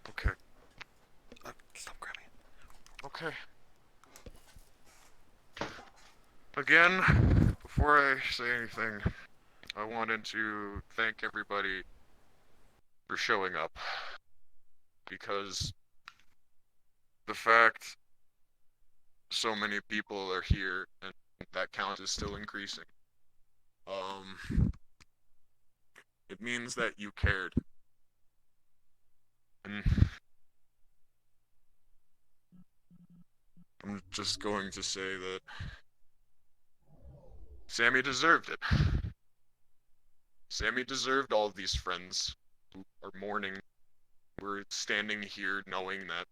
Okay. Stop grabbing it. Okay. Again, before I say anything, I wanted to thank everybody for showing up. Because the fact so many people are here and that count is still increasing, it means that you cared. And I'm just going to say that Sammi deserved it. Sammi deserved all of these friends who are mourning. We're standing here knowing that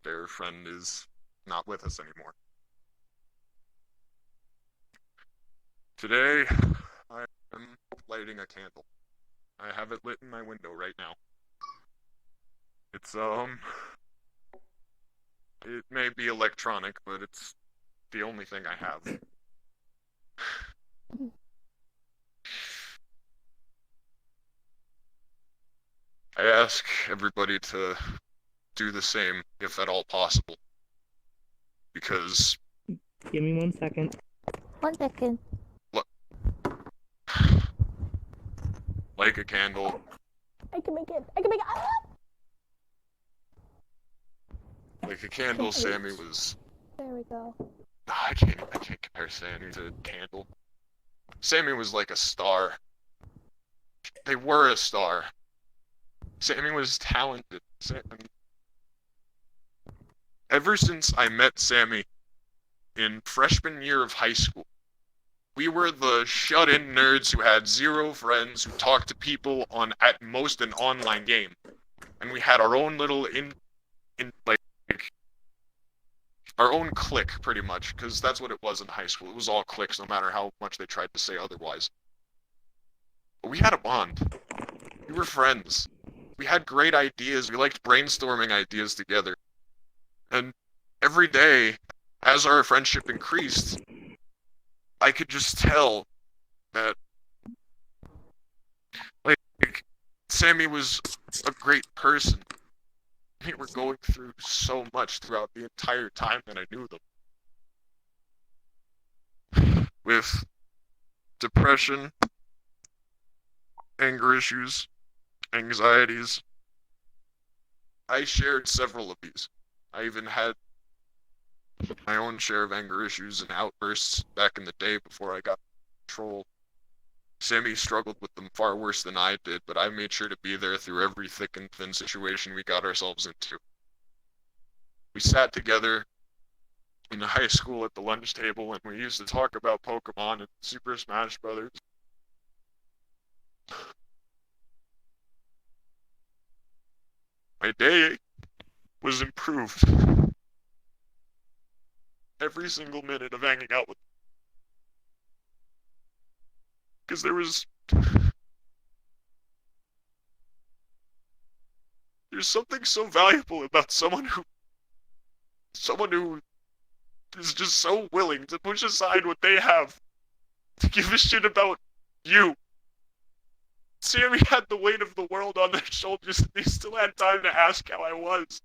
their friend is not with us anymore. Today, I am lighting a candle. I have it lit in my window right now. It's, it may be electronic, but it's the only thing I have. I ask everybody to do the same, if at all possible. Because... Give me 1 second. 1 second. Like a candle. I can make it. I can make it. Like a candle, Sammi was... There we go. I can't compare Sammi to a candle. Sammi was like a star. They were a star. Sammi was talented. Ever since I met Sammi in freshman year of high school, we were the shut-in nerds who had zero friends, who talked to people on, at most, an online game. And we had our own little our own clique, pretty much, because that's what it was in high school. It was all cliques, no matter how much they tried to say otherwise. But we had a bond. We were friends. We had great ideas. We liked brainstorming ideas together. And every day, as our friendship increased, I could just tell that, like, Sammi was a great person. We were going through so much throughout the entire time that I knew them. With depression, anger issues, anxieties. I shared several of these. I even had my own share of anger issues and outbursts back in the day before I got control. Sammi struggled with them far worse than I did, but I made sure to be there through every thick and thin situation we got ourselves into. We sat together in high school at the lunch table and we used to talk about Pokemon and Super Smash Brothers. My day was improved. Every single minute of hanging out with them. Because there's something so valuable about someone who is just so willing to push aside what they have to give a shit about you. Sammi had the weight of the world on their shoulders and they still had time to ask how I was.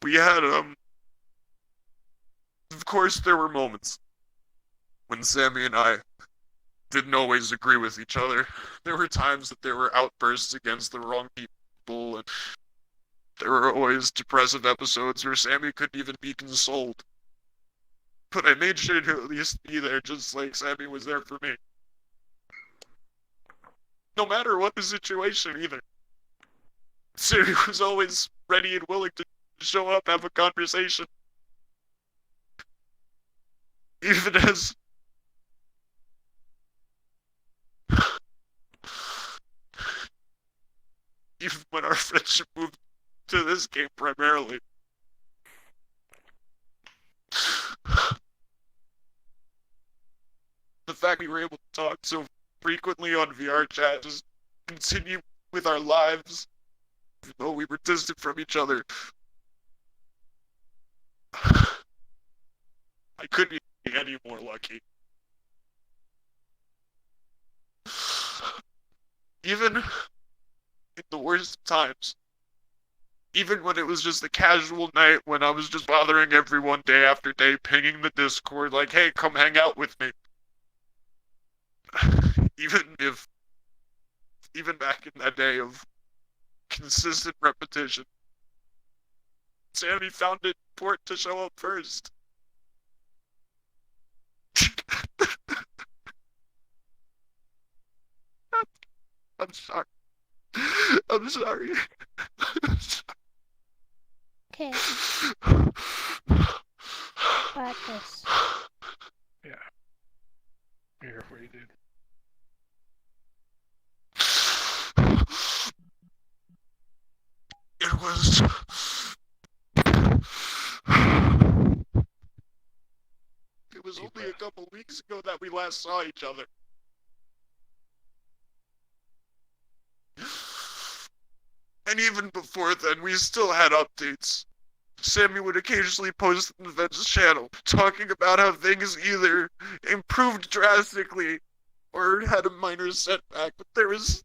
We had, of course there were moments when Sammi and I didn't always agree with each other. There were times that there were outbursts against the wrong people, and there were always depressive episodes where Sammi couldn't even be consoled. But I made sure to at least be there just like Sammi was there for me. No matter what the situation either. Sammi was always ready and willing to show up, have a conversation. Even as even when our friendship moved to this game primarily. The fact we were able to talk so frequently on VRChat, just continue with our lives, though we were distant from each other. I couldn't be any more lucky. Even in the worst times, even when it was just a casual night when I was just bothering everyone day after day, pinging the Discord like, hey, come hang out with me. Even back in that day of consistent repetition, Sammy found it important to show up first. I'm sorry. I'm sorry. Okay. Got this. Yeah. You're here for you, dude. It was... It was only a couple weeks ago that we last saw each other. And even before then, we still had updates. Sammy would occasionally post in the Vents channel, talking about how things either improved drastically or had a minor setback, but there was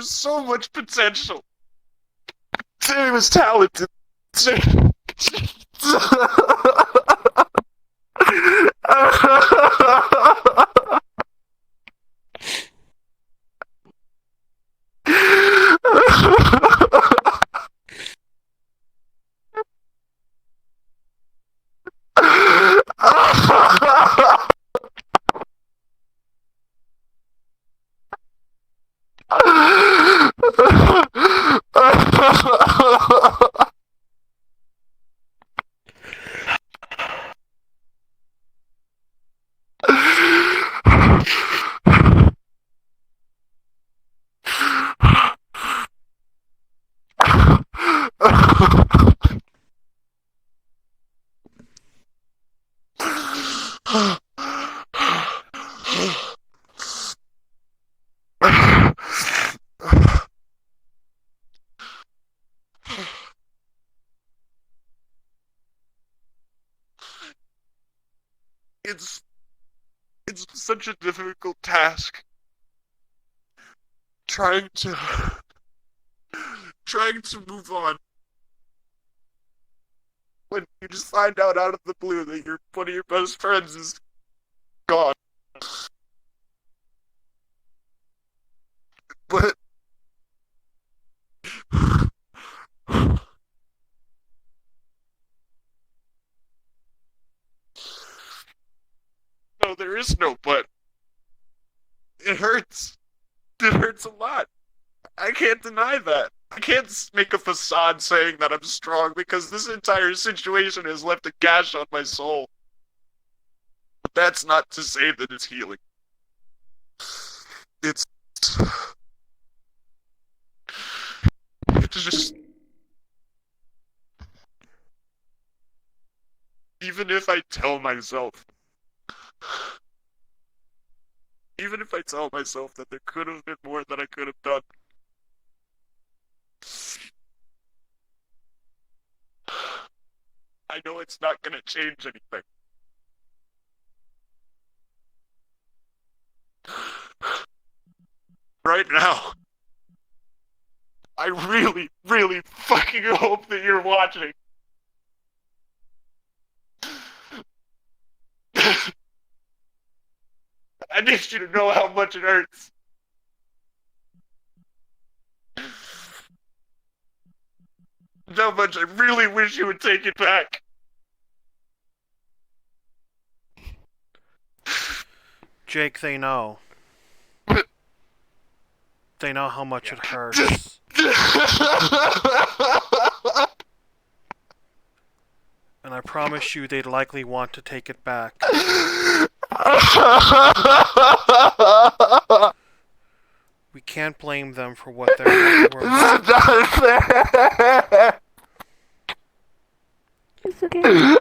so much potential. Sammy was talented. It's such a difficult task trying to move on when you just find out of the blue that one of your best friends is gone. But no, there is no but. It hurts. It hurts a lot. I can't deny that. I can't make a facade saying that I'm strong because this entire situation has left a gash on my soul. But that's not to say that it's healing. It's just... Even if I tell myself that there could have been more that I could have done, I know it's not gonna change anything. Right now, I really, really fucking hope that you're watching. I need you to know how much it hurts. How much I really wish you would take it back. Jake, they know. They know how much it hurts. And I promise you they'd likely want to take it back. We can't blame them for what they're worth. It's okay.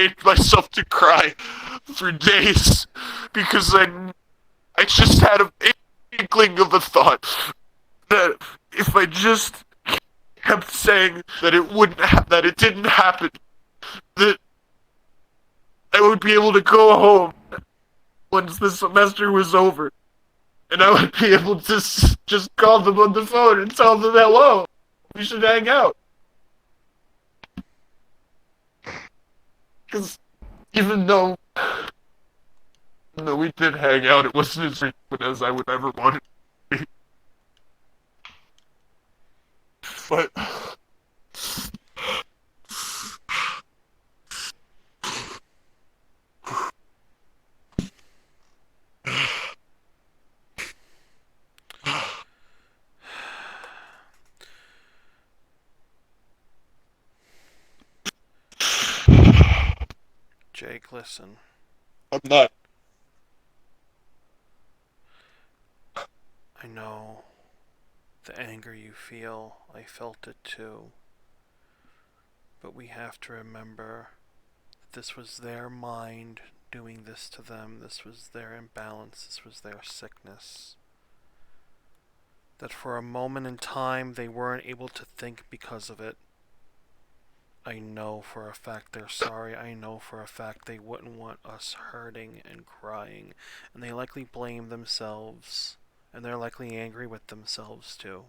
made myself to cry for days because I just had an inkling of a thought that if I just kept saying that that it didn't happen, that I would be able to go home once the semester was over, and I would be able to just call them on the phone and tell them hello. We should hang out. Because even though we did hang out, it wasn't as frequent as I would ever want it to be. But Jake, listen. I'm not. I know the anger you feel. I felt it too. But we have to remember that this was their mind doing this to them. This was their imbalance. This was their sickness. That for a moment in time they weren't able to think because of it. I know for a fact they're sorry. I know for a fact they wouldn't want us hurting and crying. And they likely blame themselves. And they're likely angry with themselves too.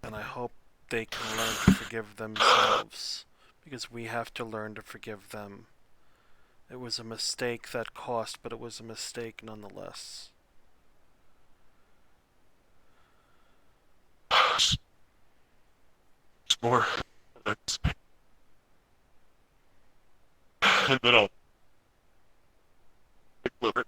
And I hope they can learn to forgive themselves. Because we have to learn to forgive them. It was a mistake that cost, but it was a mistake nonetheless. It's more. And then I'll live it.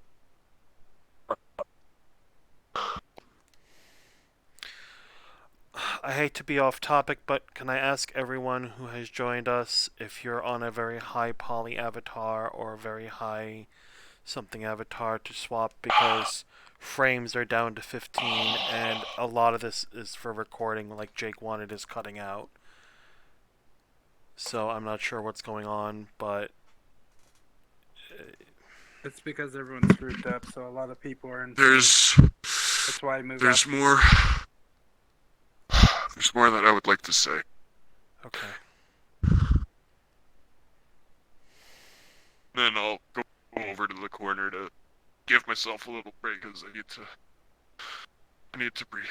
I hate to be off topic, but can I ask everyone who has joined us if you're on a very high poly avatar or a very high something avatar to swap, because frames are down to 15 and a lot of this is for recording, like Jake wanted, is cutting out. So I'm not sure what's going on, but It's because everyone's grouped up, so a lot of people are in. There's That's why I moved there's up. more. There's more that I would like to say. okay. Then I'll go over to the corner to give myself a little break because I need to breathe.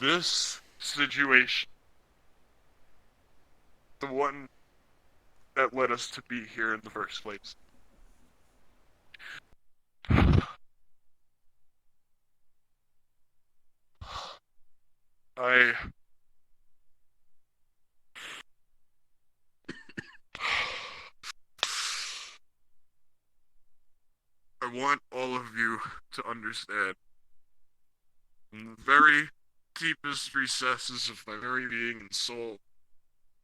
This situation, the one that led us to be here in the first place, I want all of you to understand, in the very deepest recesses of my very being and soul,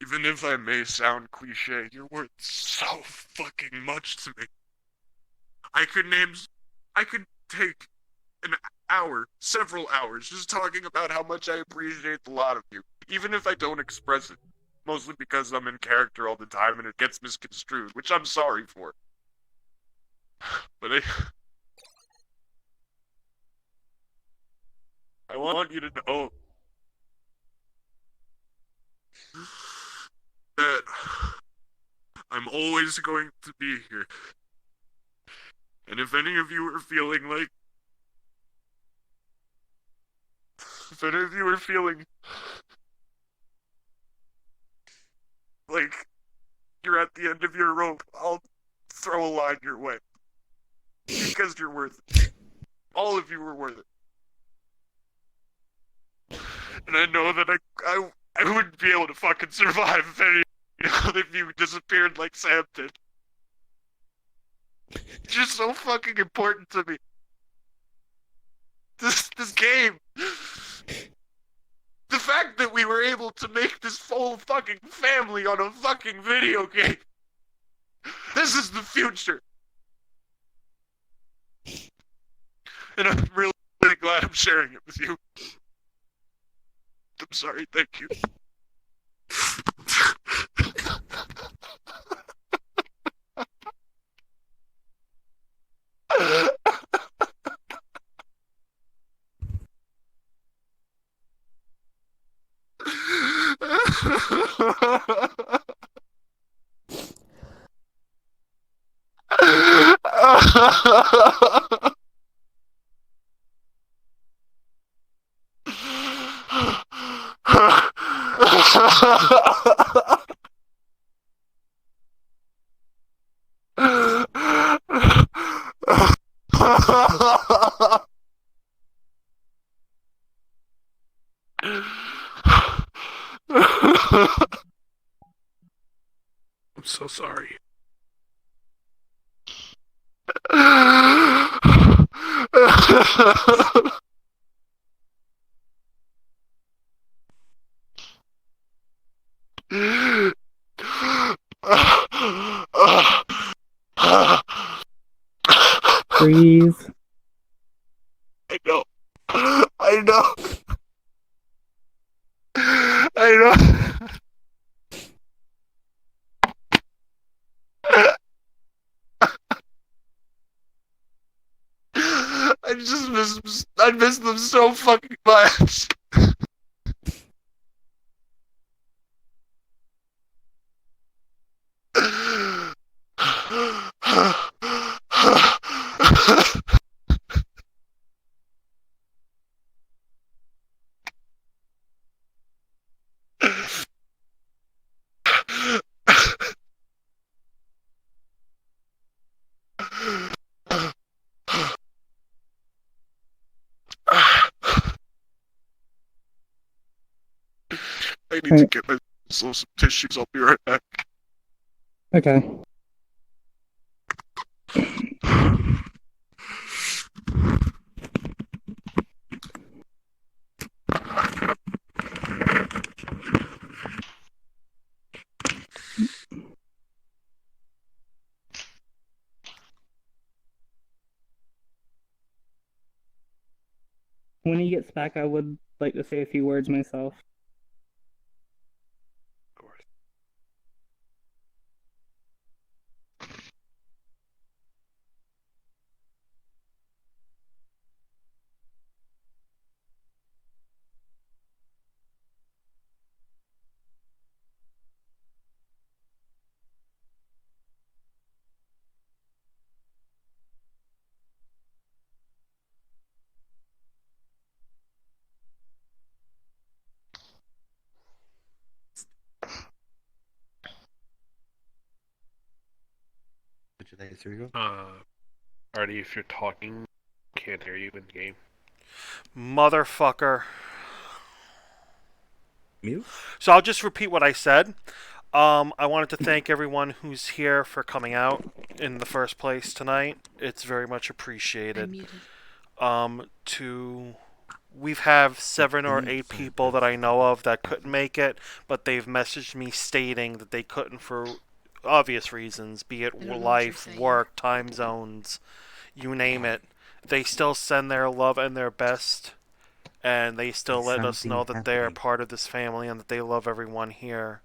even if I may sound cliche, you're worth so fucking much to me. I could take an hour, several hours, just talking about how much I appreciate a lot of you, even if I don't express it. Mostly because I'm in character all the time and it gets misconstrued, which I'm sorry for. But I want you to know that I'm always going to be here. And if any of you are feeling like you're at the end of your rope, I'll throw a line your way. Because you're worth it. All of you are worth it. And I know that I wouldn't be able to fucking survive if you disappeared like Sam did. It's just so fucking important to me. This game. The fact that we were able to make this whole fucking family on a fucking video game. This is the future. And I'm really glad I'm sharing it with you. I'm sorry, thank you. I'm so sorry. Breathe. I know. I know. I know. I miss them so fucking much. I need to get myself some tissues. I'll be right back. Okay. When he gets back, I would like to say a few words myself. Of course. Would you like a cereal? Artie, if you're talking, can't hear you in the game. Motherfucker. Mute? So I'll just repeat what I said. I wanted to thank everyone who's here for coming out in the first place tonight. It's very much appreciated. We've have 7 or 8 people that I know of that couldn't make it, but they've messaged me stating that they couldn't for obvious reasons, be it life, work, time zones, you name it. They still send their love and their best, and they still let us know that they're part of this family and that they love everyone here.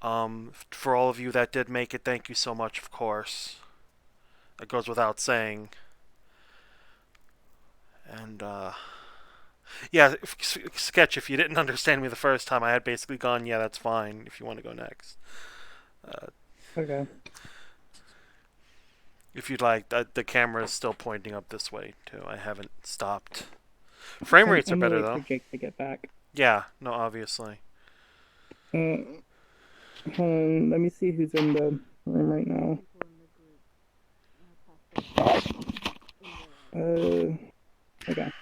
For all of you that did make it, thank you so much, of course. It goes without saying. And, yeah, Sketch, if you didn't understand me the first time, I had basically gone, yeah, that's fine, if you want to go next. Okay. If you'd like, the camera is still pointing up this way, too. I haven't stopped. Frame rates are better, I'm gonna though. wait for Jake to get back. Yeah, no, obviously. Hold on, let me see who's in the room right now. Okay.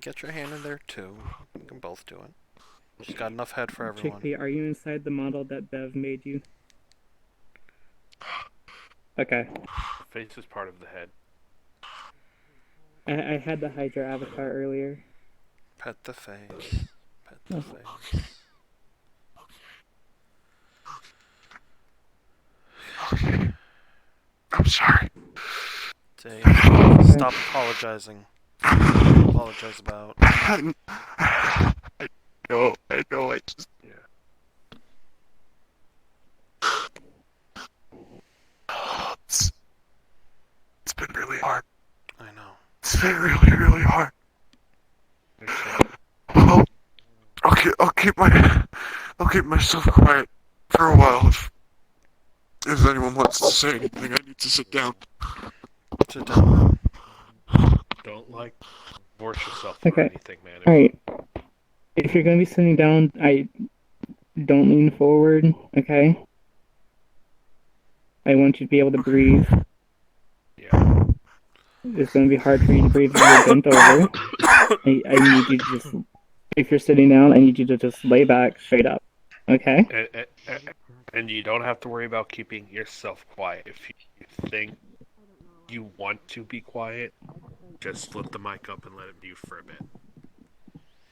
Get your hand in there, too. You can both do it. She's got enough head for everyone. Chickpea, are you inside the model that Bev made you? Okay. Face is part of the head. I had to hide your avatar earlier. Pet the face. Pet the face. I'm sorry. Stay stop apologizing. Apologize about. I know, I just... It's been really hard. I know. It's been really, really hard. Well, I'll keep myself quiet for a while. If anyone wants to say anything, I need to sit down. Sit down. Don't force yourself Okay. or anything, man. Alright. If you're gonna be sitting down, I don't lean forward, okay? I want you to be able to breathe. Yeah. It's gonna be hard for you to breathe if you're bent over. I need you to just, if you're sitting down, I need you to just lay back straight up, okay? And you don't have to worry about keeping yourself quiet. If you think you want to be quiet, just flip the mic up and let it mute for a bit.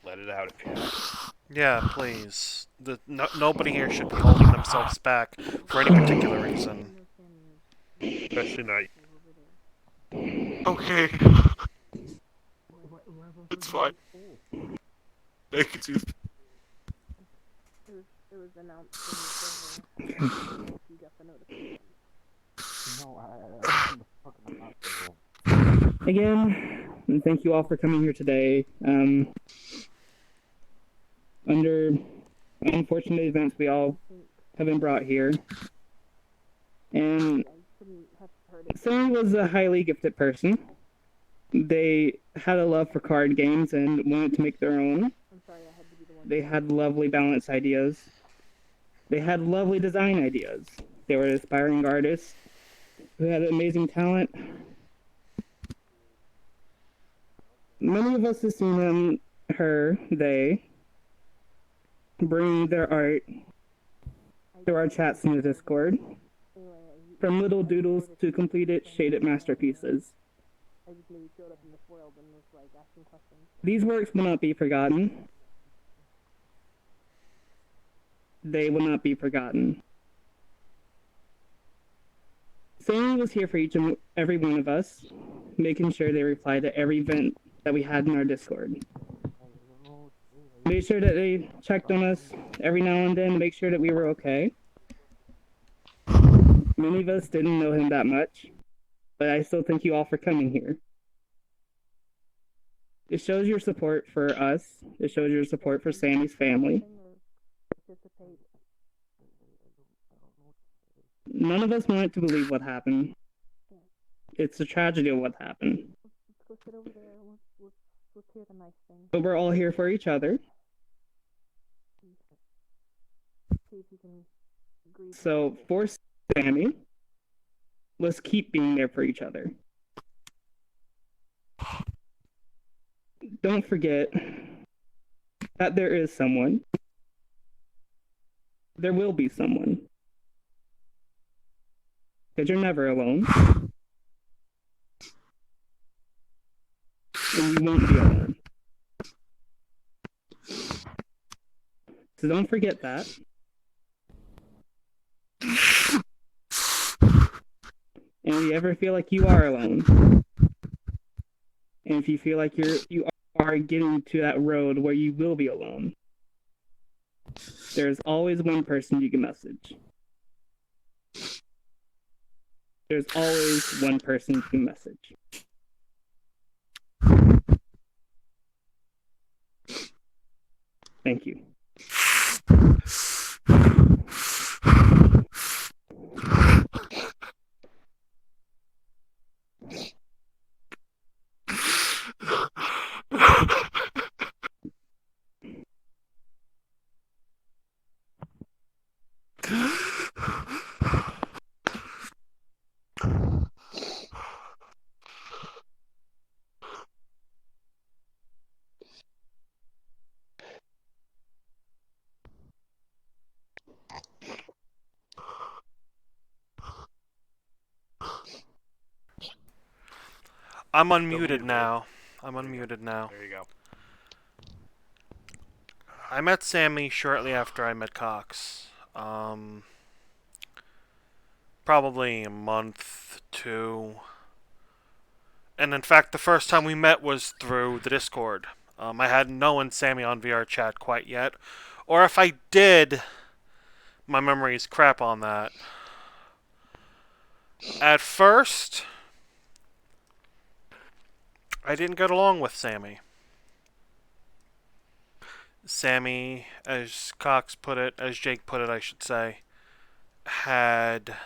Let it out if you have. Yeah, please. Nobody here should be holding themselves back for any particular reason. Especially not. Okay. It's fine. Thank you. It was announced in the server. You got the notification. Again, and thank you all for coming here today. Under unfortunate events, we all have been brought here. And Sammy was a highly gifted person. They had a love for card games and wanted to make their own. I'm sorry, I had to be the one. They had lovely balance ideas. They had lovely design ideas. They were aspiring artists who had amazing talent. Many of us have seen them, they bring their art to our chats in the Discord. From little doodles to completed shaded masterpieces. I just maybe showed up in this world and was like asking questions. These works will not be forgotten. They will not be forgotten. Sammy was here for each and every one of us, making sure they replied to every event that we had in our Discord. Made sure that they checked on us every now and then to make sure that we were okay. Many of us didn't know him that much, but I still thank you all for coming here. It shows your support for us. It shows your support for Sammy's family. None of us wanted to believe what happened. It's a tragedy of what happened. Let's go sit over there. Let's hear the nice thing. But we're all here for each other. See if you can grieve. So for Sammy, let's keep being there for each other. Don't forget that there is someone. There will be someone. Because you're never alone. And you won't be alone. So don't forget that. And if you ever feel like you are alone, and if you feel like you are getting to that road where you will be alone, there's always one person you can message. There's always one person you can message. Thank you. I'm unmuted now. There you go. I met Sammy shortly after I met Cox. Probably a month, two And in fact, the first time we met was through the Discord. I hadn't known Sammy on VRChat quite yet. Or if I did, my memory's crap on that. At first, I didn't get along with Sammy. Sammy, as Cox put it, as Jake put it, I should say, had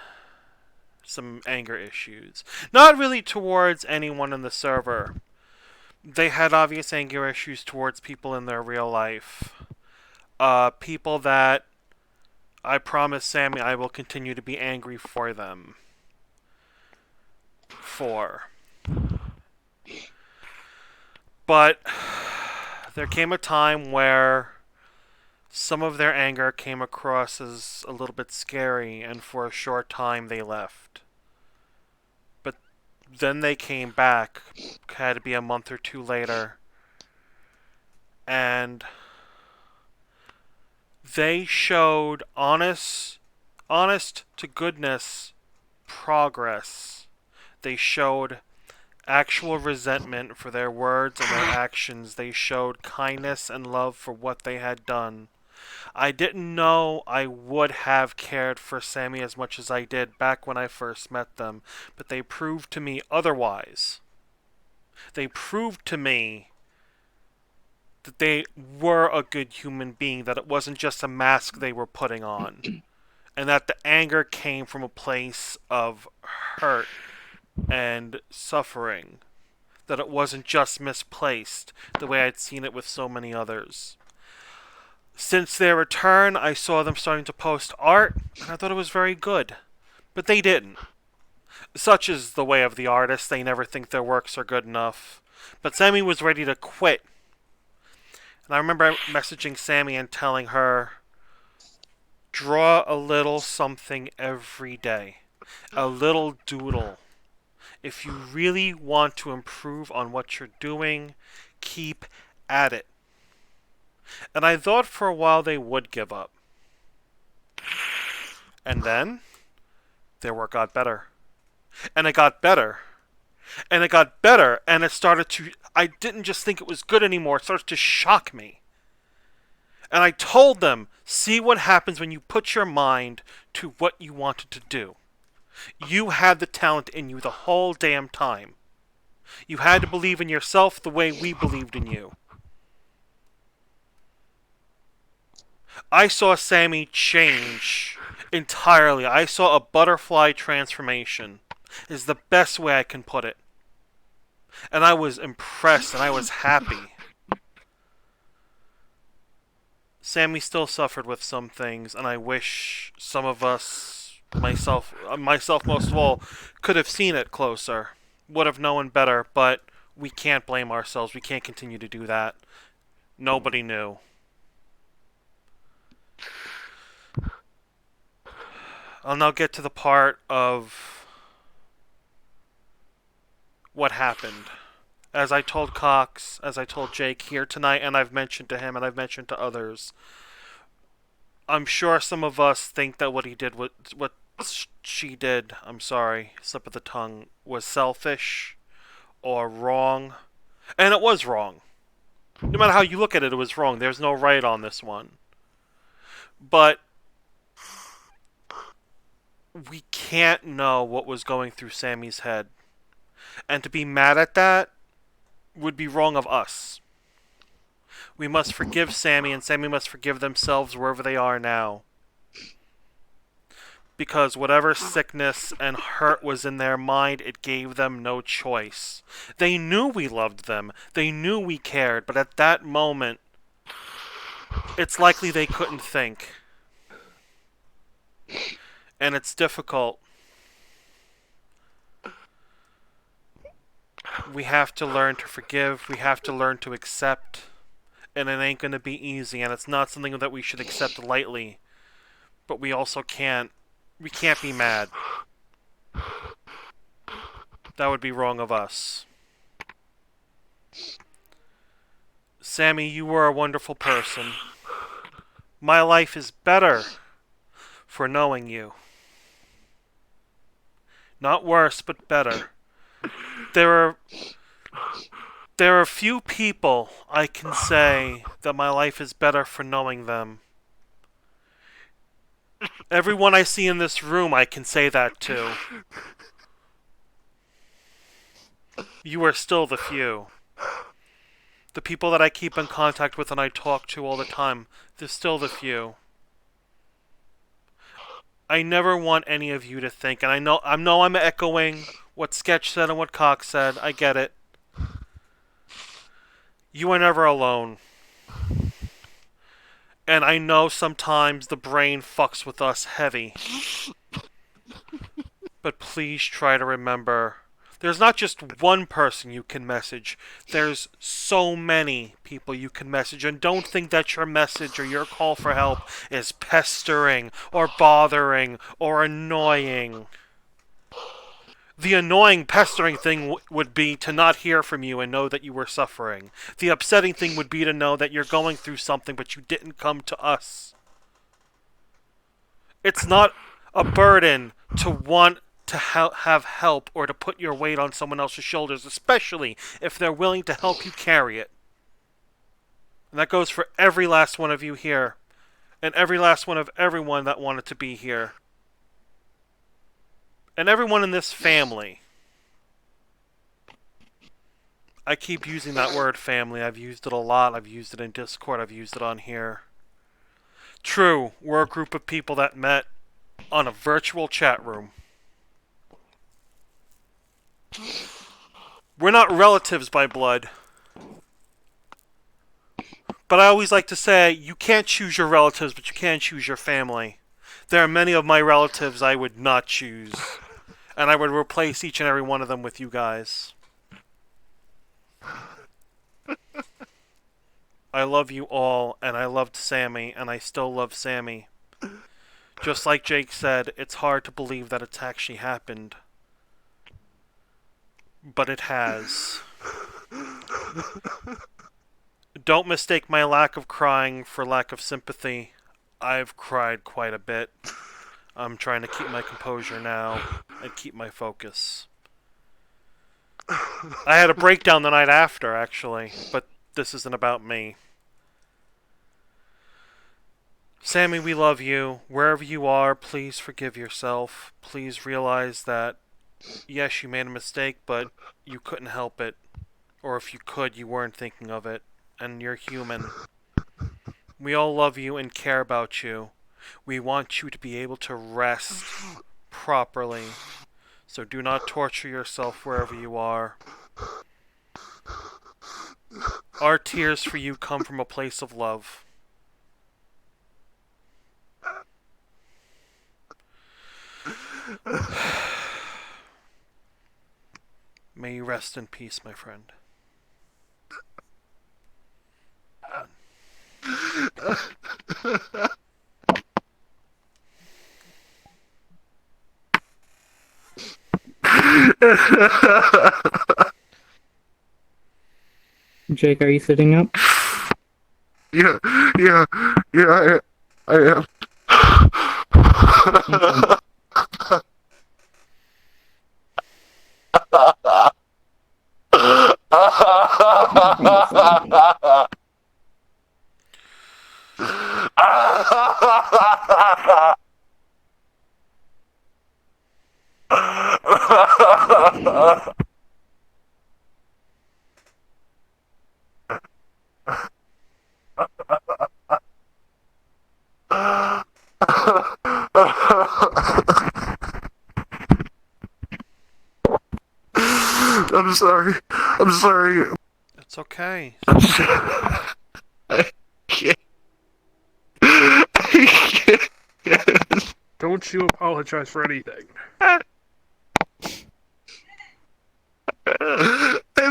some anger issues. Not really towards anyone in the server. They had obvious anger issues towards people in their real life. People that I promise Sammy I will continue to be angry for them. But there came a time where some of their anger came across as a little bit scary, and for a short time they left. But then they came back, had to be a month or two later, and they showed honest to goodness progress. They showed actual resentment for their words and their actions. They showed kindness and love for what they had done. I didn't know I would have cared for Sammy as much as I did back when I first met them, but they proved to me otherwise. They proved to me that they were a good human being, that it wasn't just a mask they were putting on, and that the anger came from a place of hurt and suffering, that it wasn't just misplaced the way I'd seen it with so many others. Since their return, I saw them starting to post art, and I thought it was very good. But they didn't. Such is the way of the artist, they never think their works are good enough. But Sammy was ready to quit. And I remember messaging Sammy and telling her, draw a little something every day. A little doodle. If you really want to improve on what you're doing, keep at it. And I thought for a while they would give up. And then, their work got better. And it got better. And it got better, and it started to... I didn't just think it was good anymore, it started to shock me. And I told them, see what happens when you put your mind to what you wanted to do. You had the talent in you the whole damn time. You had to believe in yourself the way we believed in you. I saw Sammy change entirely. I saw a butterfly transformation, is the best way I can put it. And I was impressed and I was happy. Sammy still suffered with some things, and I wish some of us, myself most of all, could have seen it closer. Would have known better, but we can't blame ourselves. We can't continue to do that. Nobody knew. I'll now get to the part of what happened. As I told Cox, as I told Jake here tonight, and I've mentioned to him and I've mentioned to others, I'm sure some of us think that what he did, what she did, I'm sorry, slip of the tongue, was selfish or wrong. And it was wrong. No matter how you look at it, it was wrong. There's no right on this one. But we can't know what was going through Sammy's head. And to be mad at that would be wrong of us. We must forgive Sammy, and Sammy must forgive themselves wherever they are now. Because whatever sickness and hurt was in their mind, it gave them no choice. They knew we loved them. They knew we cared, but at that moment, it's likely they couldn't think. And it's difficult. We have to learn to forgive. We have to learn to accept. And it ain't going to be easy. And it's not something that we should accept lightly. But we also can't. We can't be mad. That would be wrong of us. Sammy, you were a wonderful person. My life is better for knowing you. Not worse, but better. There are few people I can say that my life is better for knowing them. Everyone I see in this room, I can say that to. You are still the few. The people that I keep in contact with and I talk to all the time, they're still the few. I never want any of you to think, and I know I'm echoing what Sketch said and what Cox said. I get it. You are never alone. And I know sometimes the brain fucks with us heavy. But please try to remember, there's not just one person you can message. There's so many people you can message. And don't think that your message or your call for help is pestering or bothering or annoying. The annoying, pestering thing would be to not hear from you and know that you were suffering. The upsetting thing would be to know that you're going through something but you didn't come to us. It's not a burden to want to have help or to put your weight on someone else's shoulders, especially if they're willing to help you carry it. And that goes for every last one of you here, and every last one of everyone that wanted to be here. And everyone in this family. I keep using that word family. I've used it a lot. I've used it in Discord. I've used it on here. True, we're a group of people that met on a virtual chat room. We're not relatives by blood. But I always like to say, you can't choose your relatives, but you can choose your family. There are many of my relatives I would not choose. And I would replace each and every one of them with you guys. I love you all, and I loved Sammy, and I still love Sammy. Just like Jake said, it's hard to believe that it's actually happened. But it has. Don't mistake my lack of crying for lack of sympathy. I've cried quite a bit. I'm trying to keep my composure now and keep my focus. I had a breakdown the night after, actually, but this isn't about me. Sammy, we love you. Wherever you are, please forgive yourself. Please realize that, yes, you made a mistake, but you couldn't help it. Or if you could, you weren't thinking of it. And you're human. We all love you and care about you. We want you to be able to rest properly. So do not torture yourself wherever you are. Our tears for you come from a place of love. May you rest in peace, my friend. Jake, are you sitting up? Yeah, I am. I'm sorry. It's okay. I can't. I can't. Don't you apologize for anything. I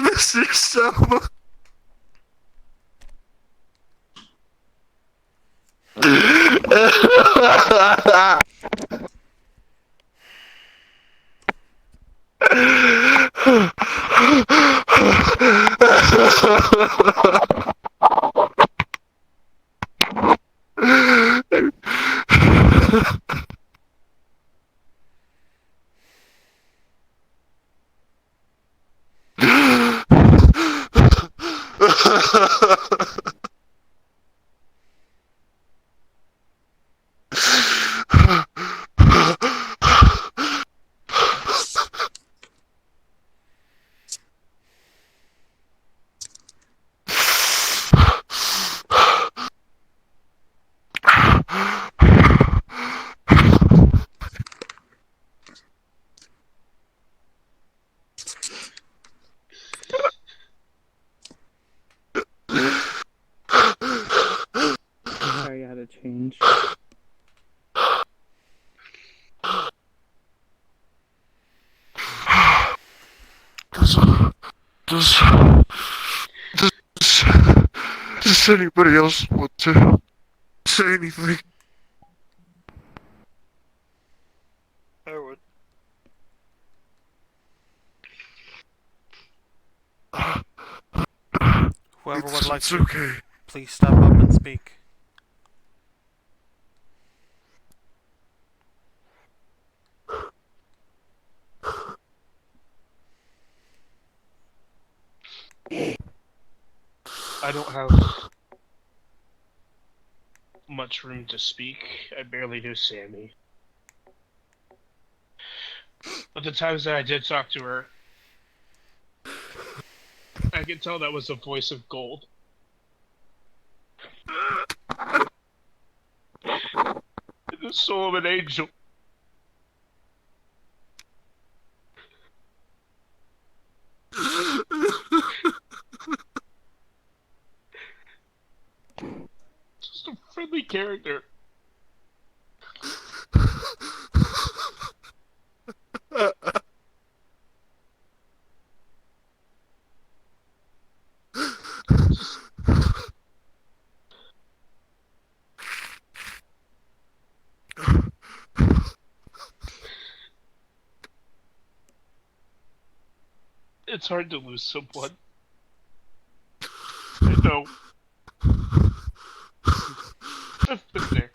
miss you so much. Sorry, I had to change. Does, does anybody else want to say anything? I would. Whoever would like It's to, okay. please step up and speak. I don't have much room to speak. I barely knew Sammy. But the times that I did talk to her, I could tell that was a voice of gold. The soul of an angel. Just a friendly character. It's hard to lose someone. I know. I've been there.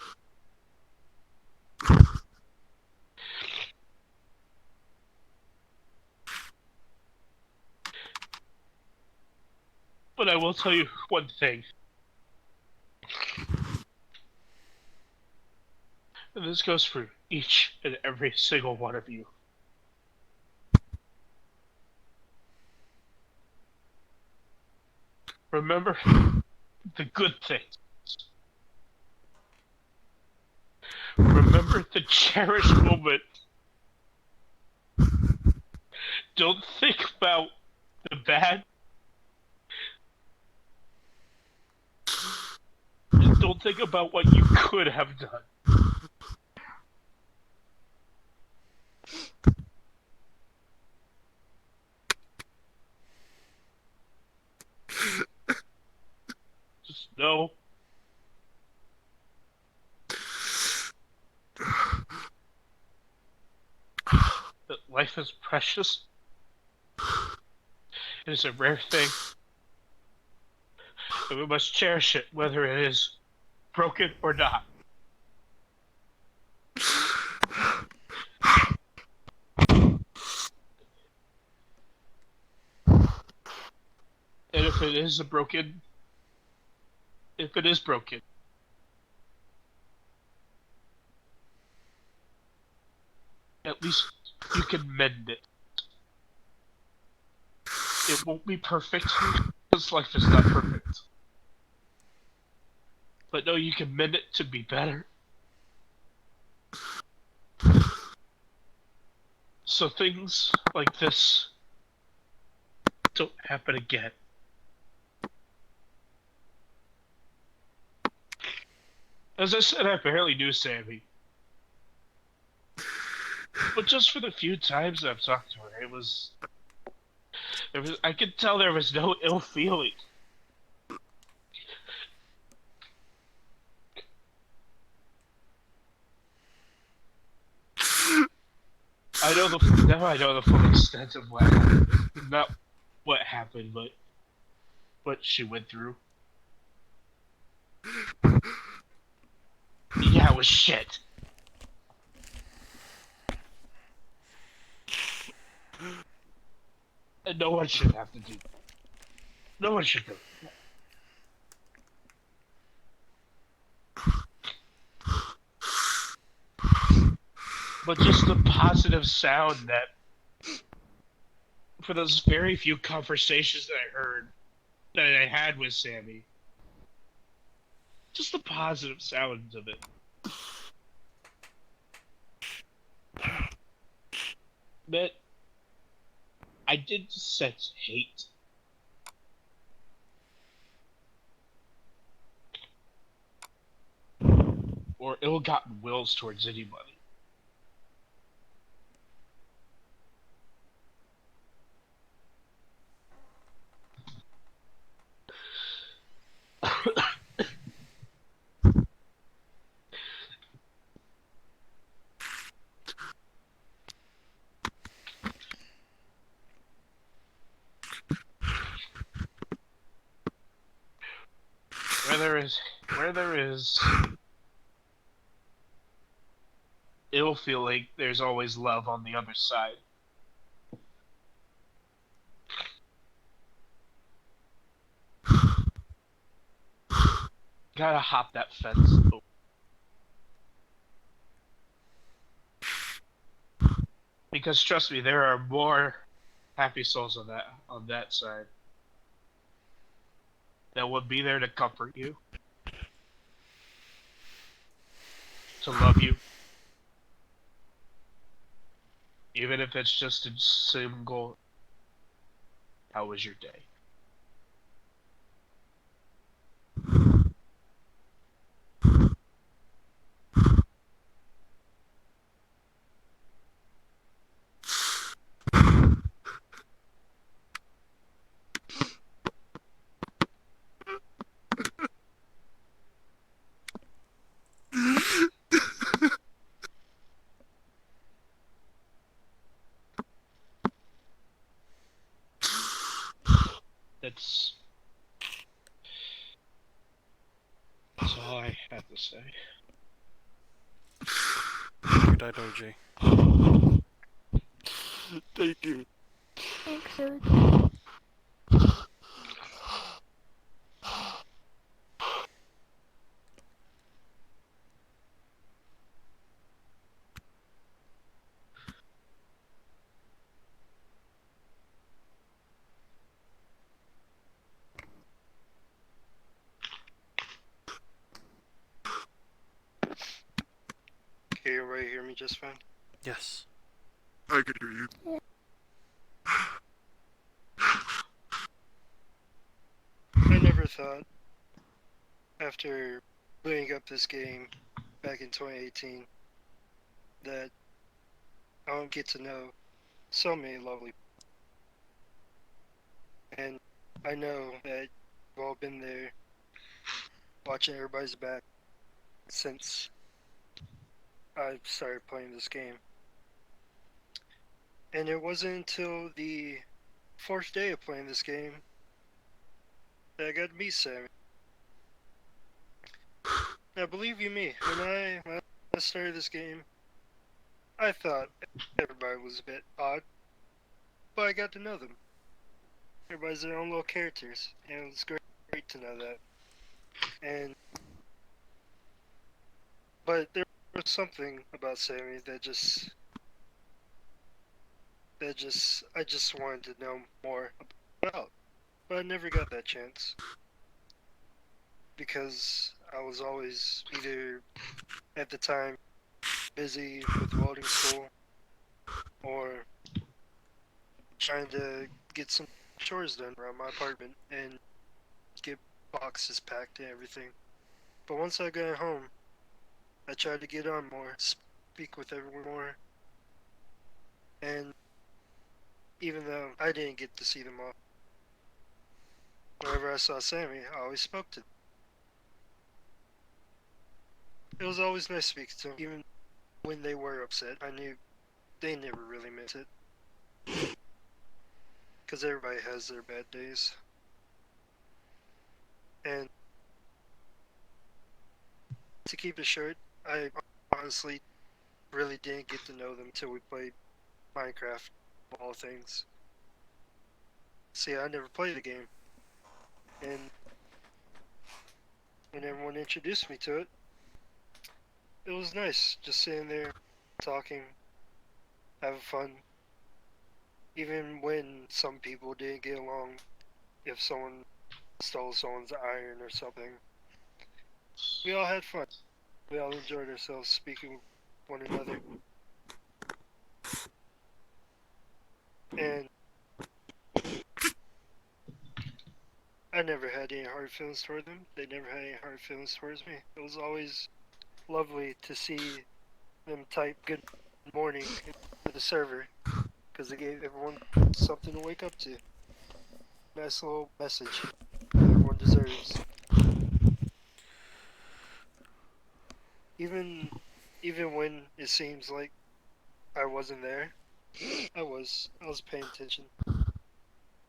But I will tell you one thing. And this goes for each and every single one of you. Remember the good things. Remember the cherished moment. Don't think about the bad. And don't think about what you could have done. Just know that life is precious. It is a rare thing. And we must cherish it, whether it is broken or not. And if it is broken, at least you can mend it. It won't be perfect, because life is not perfect. But no, you can mend it to be better. So things like this don't happen again. As I said, I barely knew Sammy. But just for the few times I've talked to her, I could tell there was no ill feeling. Now I know the full extent of what happened. Not what happened, but what she went through. Yeah, it was shit. And no one should have to do that. No one should do that. but just the positive sound that, for those very few conversations that I heard, that I had with Sammy, just the positive sounds of it. That I didn't sense hate. Or ill-gotten wills towards anybody. Where there is ill feeling, there's always love on the other side. Gotta hop that fence. Because trust me, there are more happy souls on that side that would be there to comfort you, to love you, even if it's just a single "How was your day?" That's all I have to say. Good night, OG. Thank you. Thanks, OG. Can everybody hear me just fine? Yes. I could hear you. I never thought, after booting up this game back in 2018, that I would get to know so many lovely people. And I know that you've all been there watching everybody's back since I started playing this game. And it wasn't until the 4th day of playing this game that I got to meet Sammy. Now, believe you me, when I started this game, I thought everybody was a bit odd, but I got to know them. Everybody's their own little characters, and it was great to know that. But there was something about Sammy that I just wanted to know more about. But I never got that chance because I was always either at the time busy with welding school or trying to get some chores done around my apartment and get boxes packed and everything. But once I got home, I tried to get on more, speak with everyone more, and even though I didn't get to see them all, whenever I saw Sammy, I always spoke to them. It was always nice speaking to them, even when they were upset. I knew they never really meant it. Because everybody has their bad days. And to keep it short, I honestly really didn't get to know them until we played Minecraft, of all things. See, I never played the game. And when everyone introduced me to it, it was nice just sitting there talking, having fun. Even when some people didn't get along, if someone stole someone's iron or something, we all had fun. We all enjoyed ourselves speaking with one another. And I never had any hard feelings toward them. They never had any hard feelings towards me. It was always lovely to see them type good morning into the server because it gave everyone something to wake up to. Nice little message that everyone deserves. Even when it seems like I wasn't there, I was paying attention.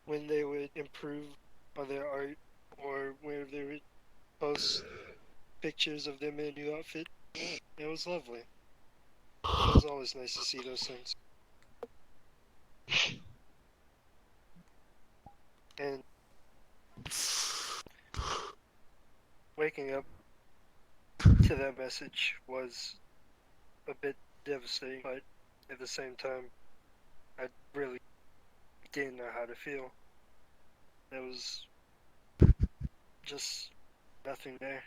When they would improve on their art or where they would post pictures of them in a new outfit, it was lovely. It was always nice to see those things. And waking up to that message was a bit devastating, but at the same time, I really didn't know how to feel. There was just nothing there.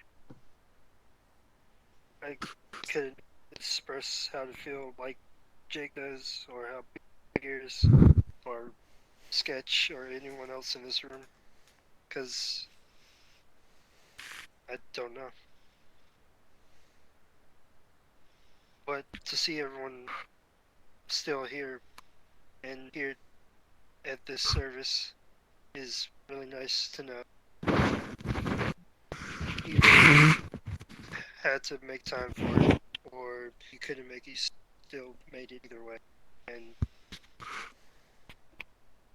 I couldn't express how to feel like Jake does, or how Biggers, or Sketch, or anyone else in this room, because I don't know. But to see everyone still here and here at this service is really nice to know. Either had to make time for it, or you couldn't make it, you still made it either way. And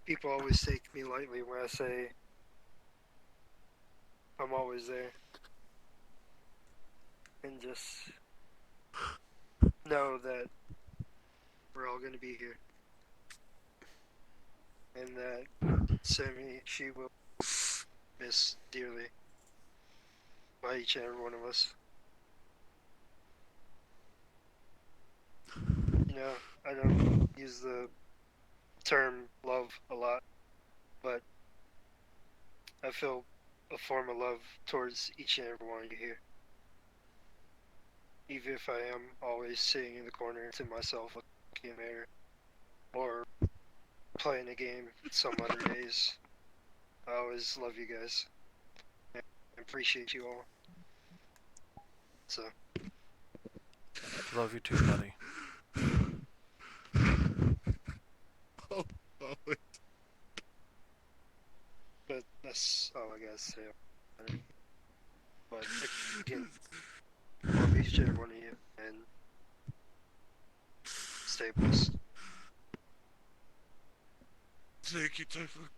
people always take me lightly when I say I'm always there. And just know that we're all going to be here. And that Sammy, she will miss dearly by each and every one of us. You know, I don't use the term love a lot, but I feel a form of love towards each and every one of you here. Even if I am always sitting in the corner to myself looking in the mirror, or playing a game some other days, I always love you guys. And appreciate you all. So. Love you too, buddy. Oh, But that's all I gotta say. But again, love each and every one of you, and stay blessed. thank you, Typhoon.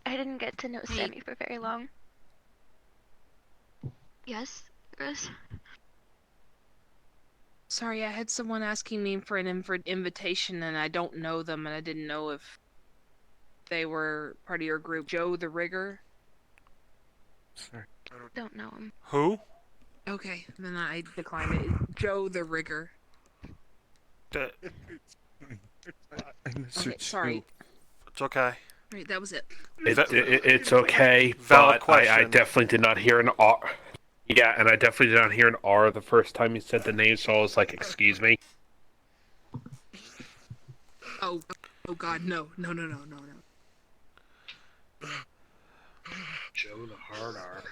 I didn't get to know Sammy for very long. Yes, Chris? Sorry, I had someone asking me for an invitation, and I don't know them, and I didn't know if they were part of your group. Joe the Rigger? Sorry. Don't know him. Who? Okay, then I declined it. Joe the Rigger. D- Okay, sorry. it's okay. Right, that was it. It's okay, Valid but I question. definitely did not hear an R. Yeah, and I definitely did not hear an R the first time you said the name, so I was like, excuse me. Oh God, no. Joe the Hard R.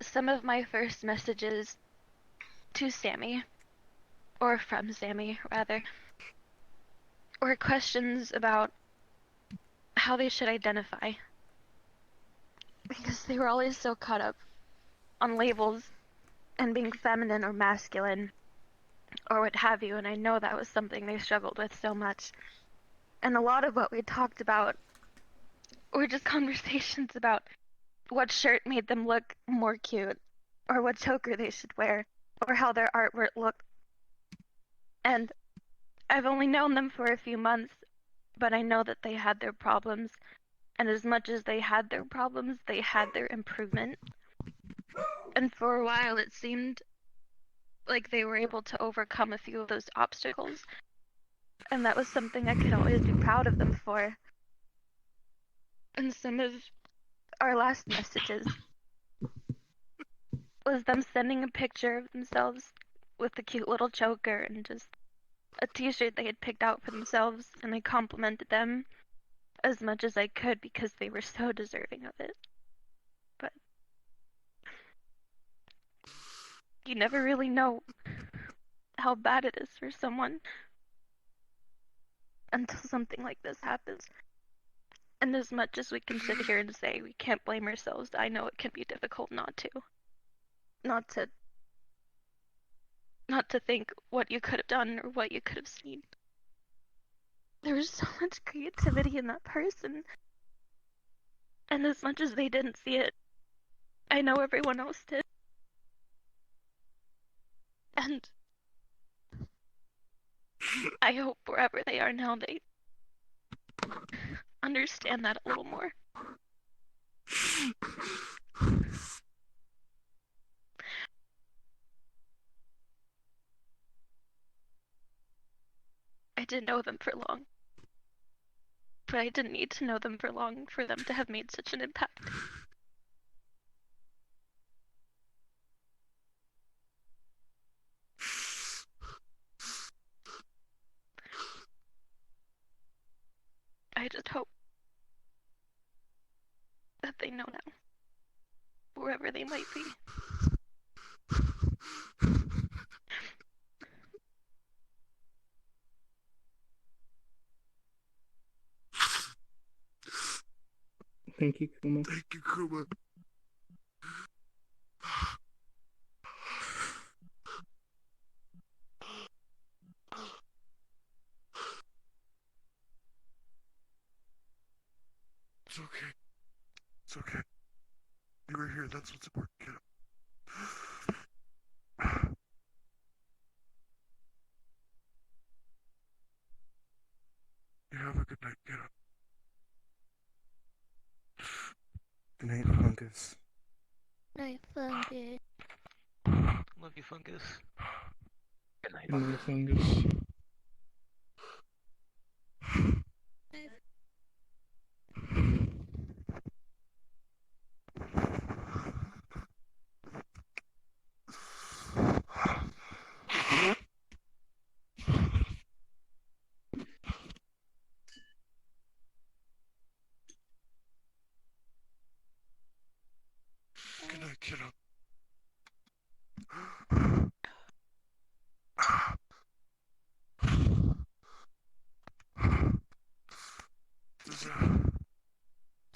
Some of my first messages to Sammy, or from Sammy, rather, were questions about how they should identify. Because they were always so caught up on labels and being feminine or masculine or what have you, and I know that was something they struggled with so much. And a lot of what we talked about were just conversations about what shirt made them look more cute, or what choker they should wear, or how their artwork looked. And I've only known them for a few months, but I know that they had their problems, and as much as they had their problems, they had their improvement. And for a while, it seemed like they were able to overcome a few of those obstacles, and that was something I could always be proud of them for. And some of our last messages was them sending a picture of themselves with a cute little choker and just a t-shirt they had picked out for themselves, and I complimented them as much as I could because they were so deserving of it. But you never really know how bad it is for someone until something like this happens. And as much as we can sit here and say we can't blame ourselves, I know it can be difficult not to. Not to think what you could have done or what you could have seen. There was so much creativity in that person. And as much as they didn't see it, I know everyone else did. And I hope wherever they are now, they understand that a little more. I didn't know them for long, but I didn't need to know them for long for them to have made such an impact. I just hope that they know now, wherever they might be. Thank you, Kuma. Thank you, Kuma. It's okay. It's okay. You were here. That's what's important. Get up. You have a good night. Get up. Good night, Fungus. Night, Fungus. Love you, Fungus. Good night, Good night, Fungus. Fungus. Good night, kiddo.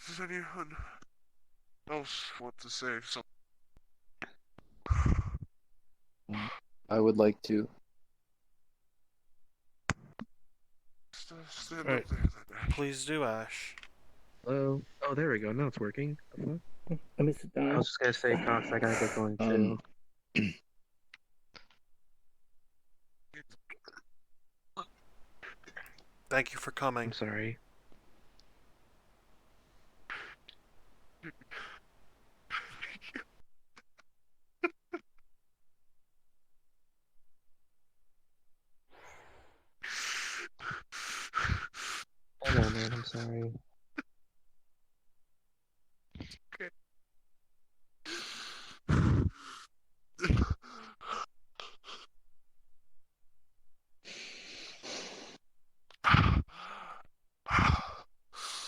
Does anyone else want to say something? I would like to. Stand Alright. up there, then, Ash. Please do, Ash. Hello? Oh, there we go. Now it's working. Let me sit I down. was just gonna say, Cox, I gotta get going too. Thank you for coming. I'm sorry. I know, man. I'm sorry. Okay.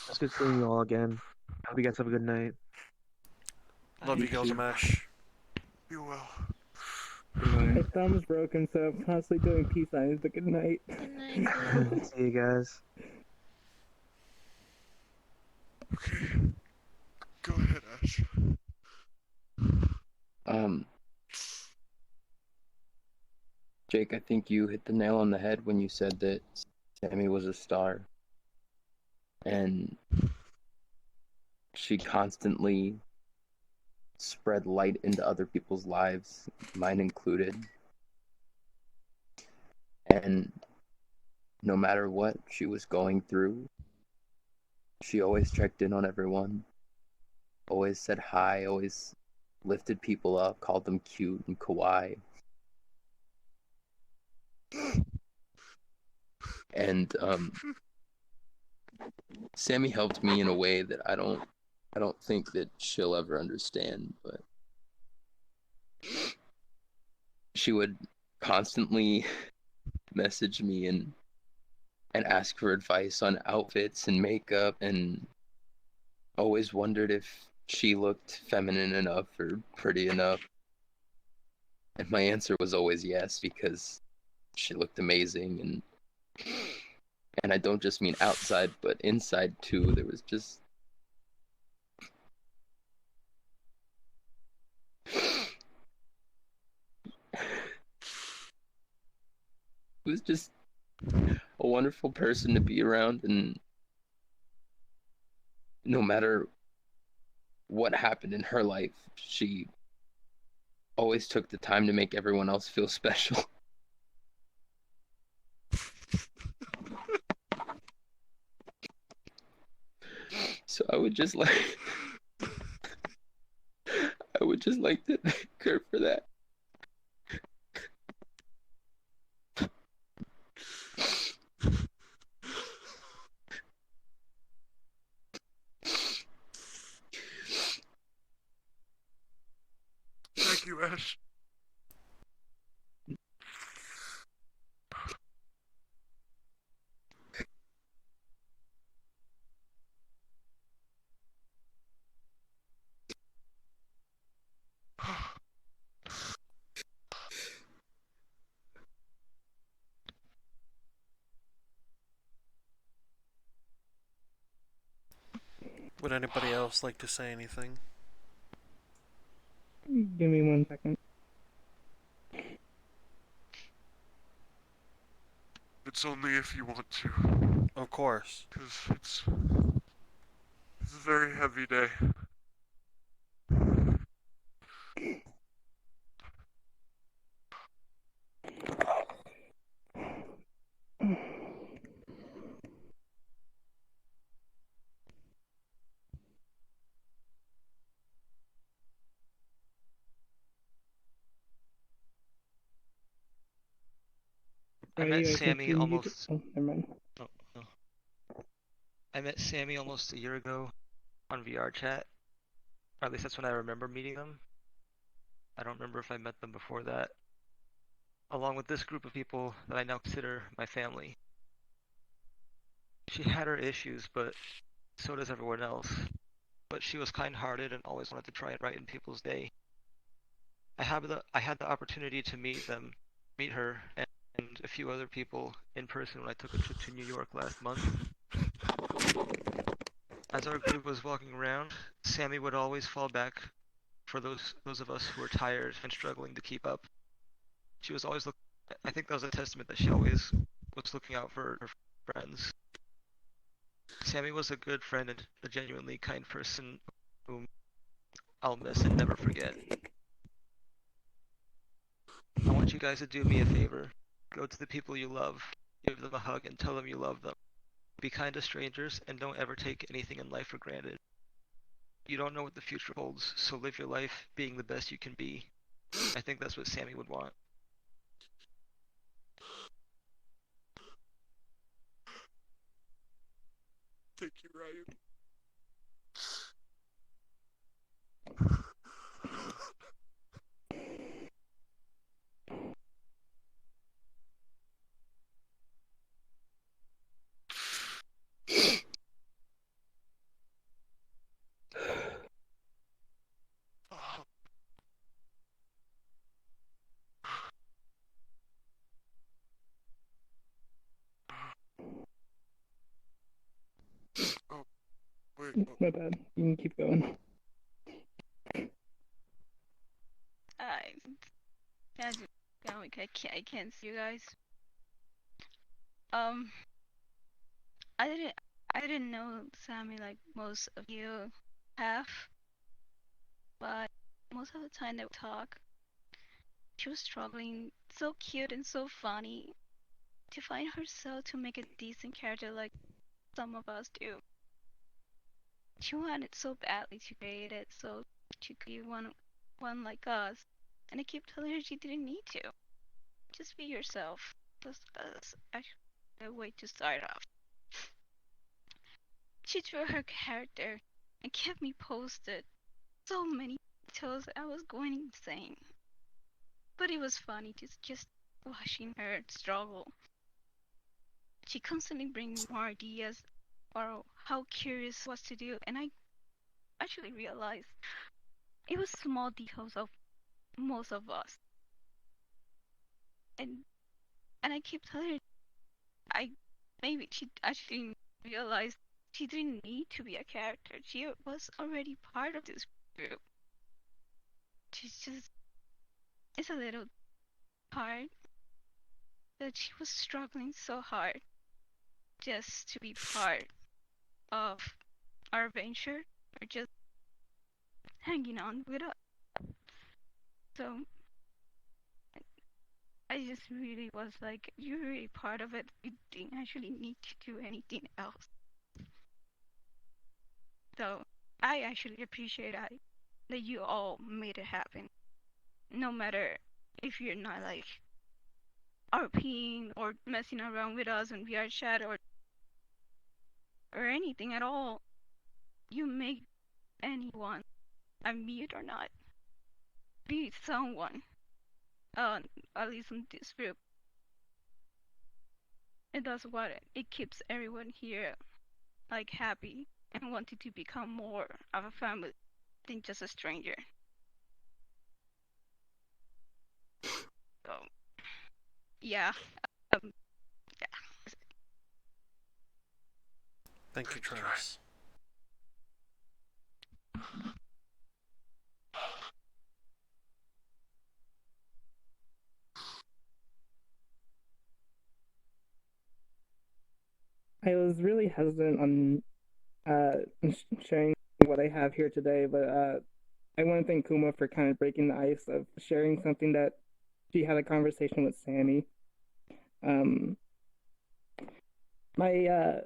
It's good seeing you all again. Hope you guys have a good night. Love you, You too. Gilgamesh. You will. Good My night. thumb's broken, so I'm constantly doing peace signs, but good night. Good night. See you guys. Okay. Go ahead, Ash. Jake, I think you hit the nail on the head when you said that Sammy was a star. And she constantly spread light into other people's lives, mine included. And no matter what she was going through, she always checked in on everyone, always said hi, always lifted people up, called them cute and kawaii. And Sammy helped me in a way that I don't think that she'll ever understand, but she would constantly message me and ask for advice on outfits and makeup, and always wondered if she looked feminine enough or pretty enough. And my answer was always yes, because she looked amazing, and I don't just mean outside, but inside too. There was just it was just a wonderful person to be around, and no matter what happened in her life, she always took the time to make everyone else feel special. So I would just like to thank her for that. Thank you, Ash. Would anybody else like to say anything? Give me 1 second. It's only if you want to. Of course. Because it's a very heavy day. I Alright, met you guys Sammy continue. almost. Oh, never mind. Oh, no. I met Sammy almost a year ago on VRChat. Or at least that's when I remember meeting them. I don't remember if I met them before that. Along with this group of people that I now consider my family. She had her issues, but so does everyone else. But she was kind-hearted and always wanted to try and brighten people's day. I had the opportunity to meet her, and a few other people in person when I took a trip to New York last month. As our group was walking around, Sammy would always fall back for those of us who were tired and struggling to keep up. She was always I think that was a testament that she always was looking out for her friends. Sammy was a good friend and a genuinely kind person whom I'll miss and never forget. I want you guys to do me a favor. Go to the people you love, give them a hug and tell them you love them. Be kind to strangers and don't ever take anything in life for granted. You don't know what the future holds, so live your life being the best you can be. I think that's what Sammy would want. Thank you, Ryan. Oh, wait. Oh. My bad. You can keep going. Yeah, Yeah, like I can't see you guys. Um, I didn't know Sammy like most of you have, but most of the time they would talk. She was struggling, so cute and so funny, to find herself to make a decent character like some of us do. She wanted so badly to create it, so she could be one like us. And I keep telling her she didn't need to. Just be yourself. That's actually a way to start off. She drew her character and kept me posted. So many details, I was going insane. But it was funny just watching her struggle. She constantly brings more ideas or how curious was to do, and I actually realized it was small details of most of us. And I keep telling her I maybe she actually realized she didn't need to be a character. She was already part of this group. She's just it's a little hard that she was struggling so hard just to be part of our venture or just hanging on with us. So I just really was like, you're really part of it. You didn't actually need to do anything else. So I actually appreciate that you all made it happen. No matter if you're not like RPing or messing around with us on VRChat or anything at all, you make anyone, unmute or not, be someone. Uh, at least in this group, and that's what it keeps everyone here like happy and wanting to become more of a family than just a stranger. So yeah, um, yeah. Thank you, Travis. I was really hesitant on sharing what I have here today, but I want to thank Kuma for kind of breaking the ice of sharing something that she had a conversation with Sammy. Um, my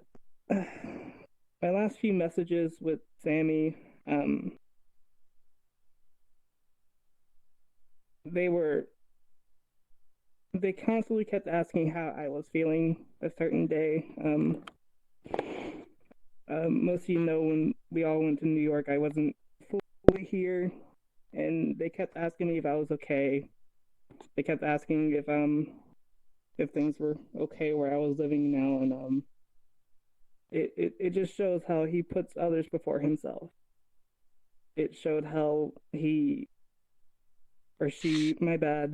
my last few messages with Sammy, they were they constantly kept asking how I was feeling a certain day. Most of you know when we all went to New York, I wasn't fully here, and they kept asking me if I was okay. They kept asking if things were okay where I was living now, and it just shows how he puts others before himself. It showed how he or she, my bad.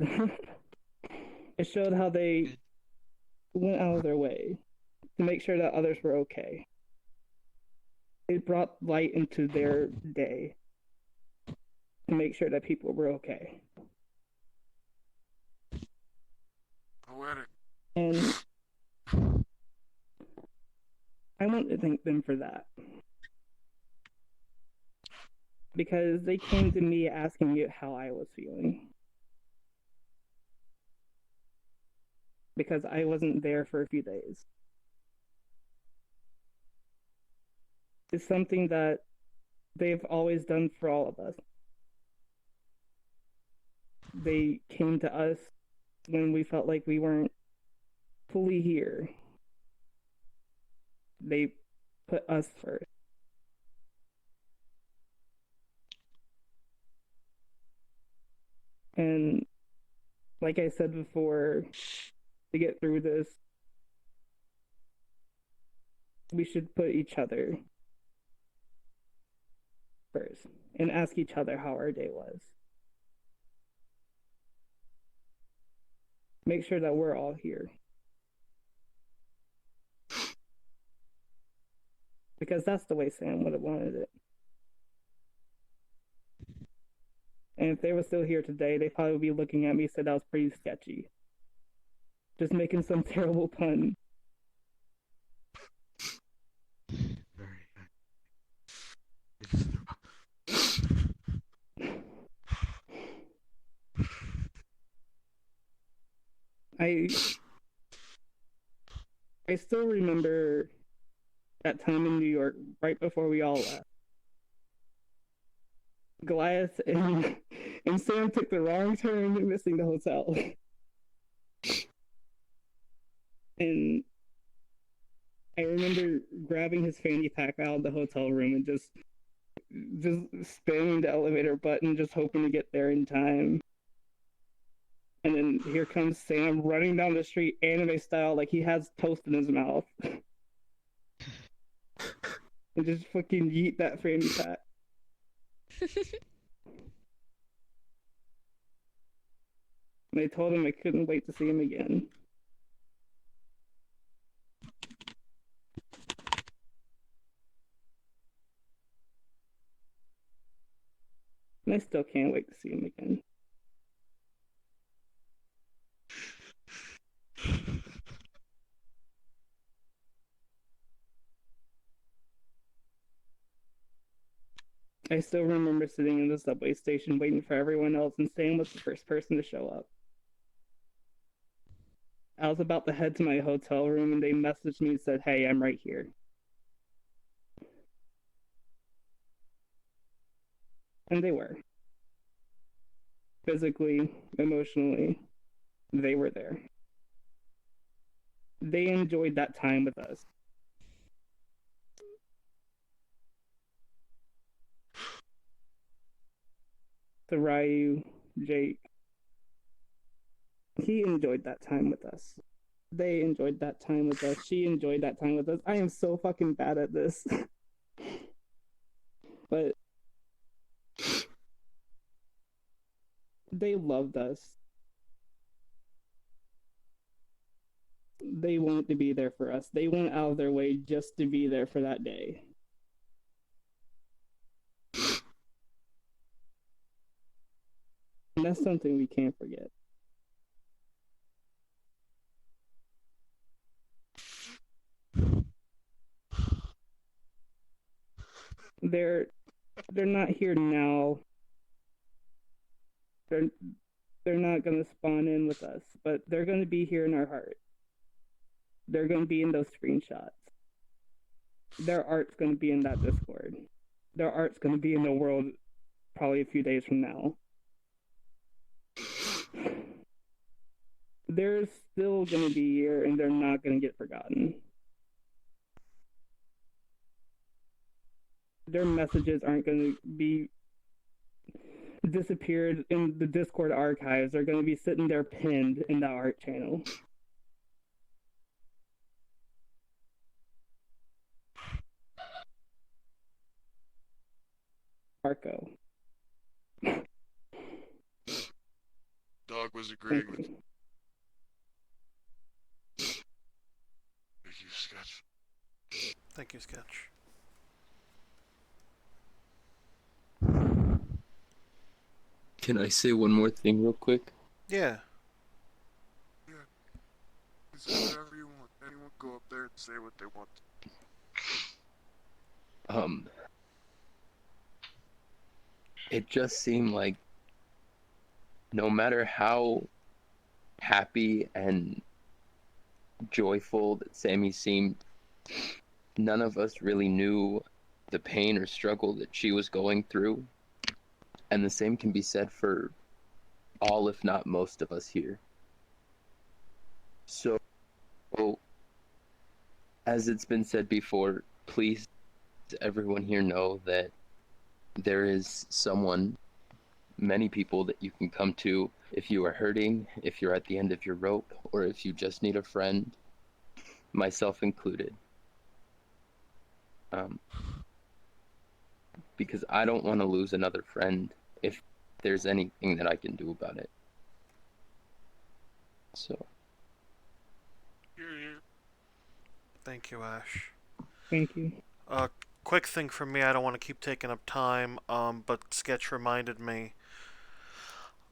It showed how they went out of their way to make sure that others were okay. It brought light into their day to make sure that people were okay. Poetic. And I want to thank them for that. Because they came to me asking me how I was feeling. Because I wasn't there for a few days. It's something that they've always done for all of us. They came to us when we felt like we weren't fully here. They put us first. And like I said before, to get through this, we should put each other first and ask each other how our day was. Make sure that we're all here. Because that's the way Sam would have wanted it. And if they were still here today, they'd probably be looking at me and said that was pretty sketchy. Just making some terrible pun. I still remember that time in New York, right before we all left. Goliath and Sam took the wrong turn, missing the hotel. And I remember grabbing his fanny pack out of the hotel room and just spamming the elevator button, just hoping to get there in time. And then here comes Sam running down the street, anime style, like he has toast in his mouth. And just fucking yeet that fanny pack. And I told him I couldn't wait to see him again. And I still can't wait to see him again. I still remember sitting in the subway station waiting for everyone else, and Sam was the first person to show up. I was about to head to my hotel room, and they messaged me and said, "Hey, I'm right here." And they were. Physically, emotionally, they were there. They enjoyed that time with us. To Ryu, Jake, he enjoyed that time with us. They enjoyed that time with us. She enjoyed that time with us. I am so fucking bad at this. But they loved us. They wanted to be there for us. They went out of their way just to be there for that day. And that's something we can't forget. They're not here now. They're not gonna spawn in with us, but they're gonna be here in our heart. They're gonna be in those screenshots. Their art's gonna be in that Discord. Their art's gonna be in the world probably a few days from now. They're still gonna be here, and they're not gonna get forgotten. Their messages aren't gonna be disappeared in the Discord archives. They're gonna be sitting there pinned in the art channel. Marco. Dog was agreeing with you. Thank you, Sketch. Thank you, Sketch. Can I say one more thing real quick? Yeah. Yeah. Say whatever you want. Anyone go up there and say what they want. It just seemed like no matter how happy and joyful that Sammy seemed, none of us really knew the pain or struggle that she was going through. And the same can be said for all, if not most of us here. So, as it's been said before, please everyone here know that there is someone, many people that you can come to if you are hurting, if you're at the end of your rope, or if you just need a friend, myself included. Because I don't want to lose another friend if there's anything that I can do about it. So. Thank you, Ash. Thank you. Quick thing from me, I don't want to keep taking up time, but Sketch reminded me.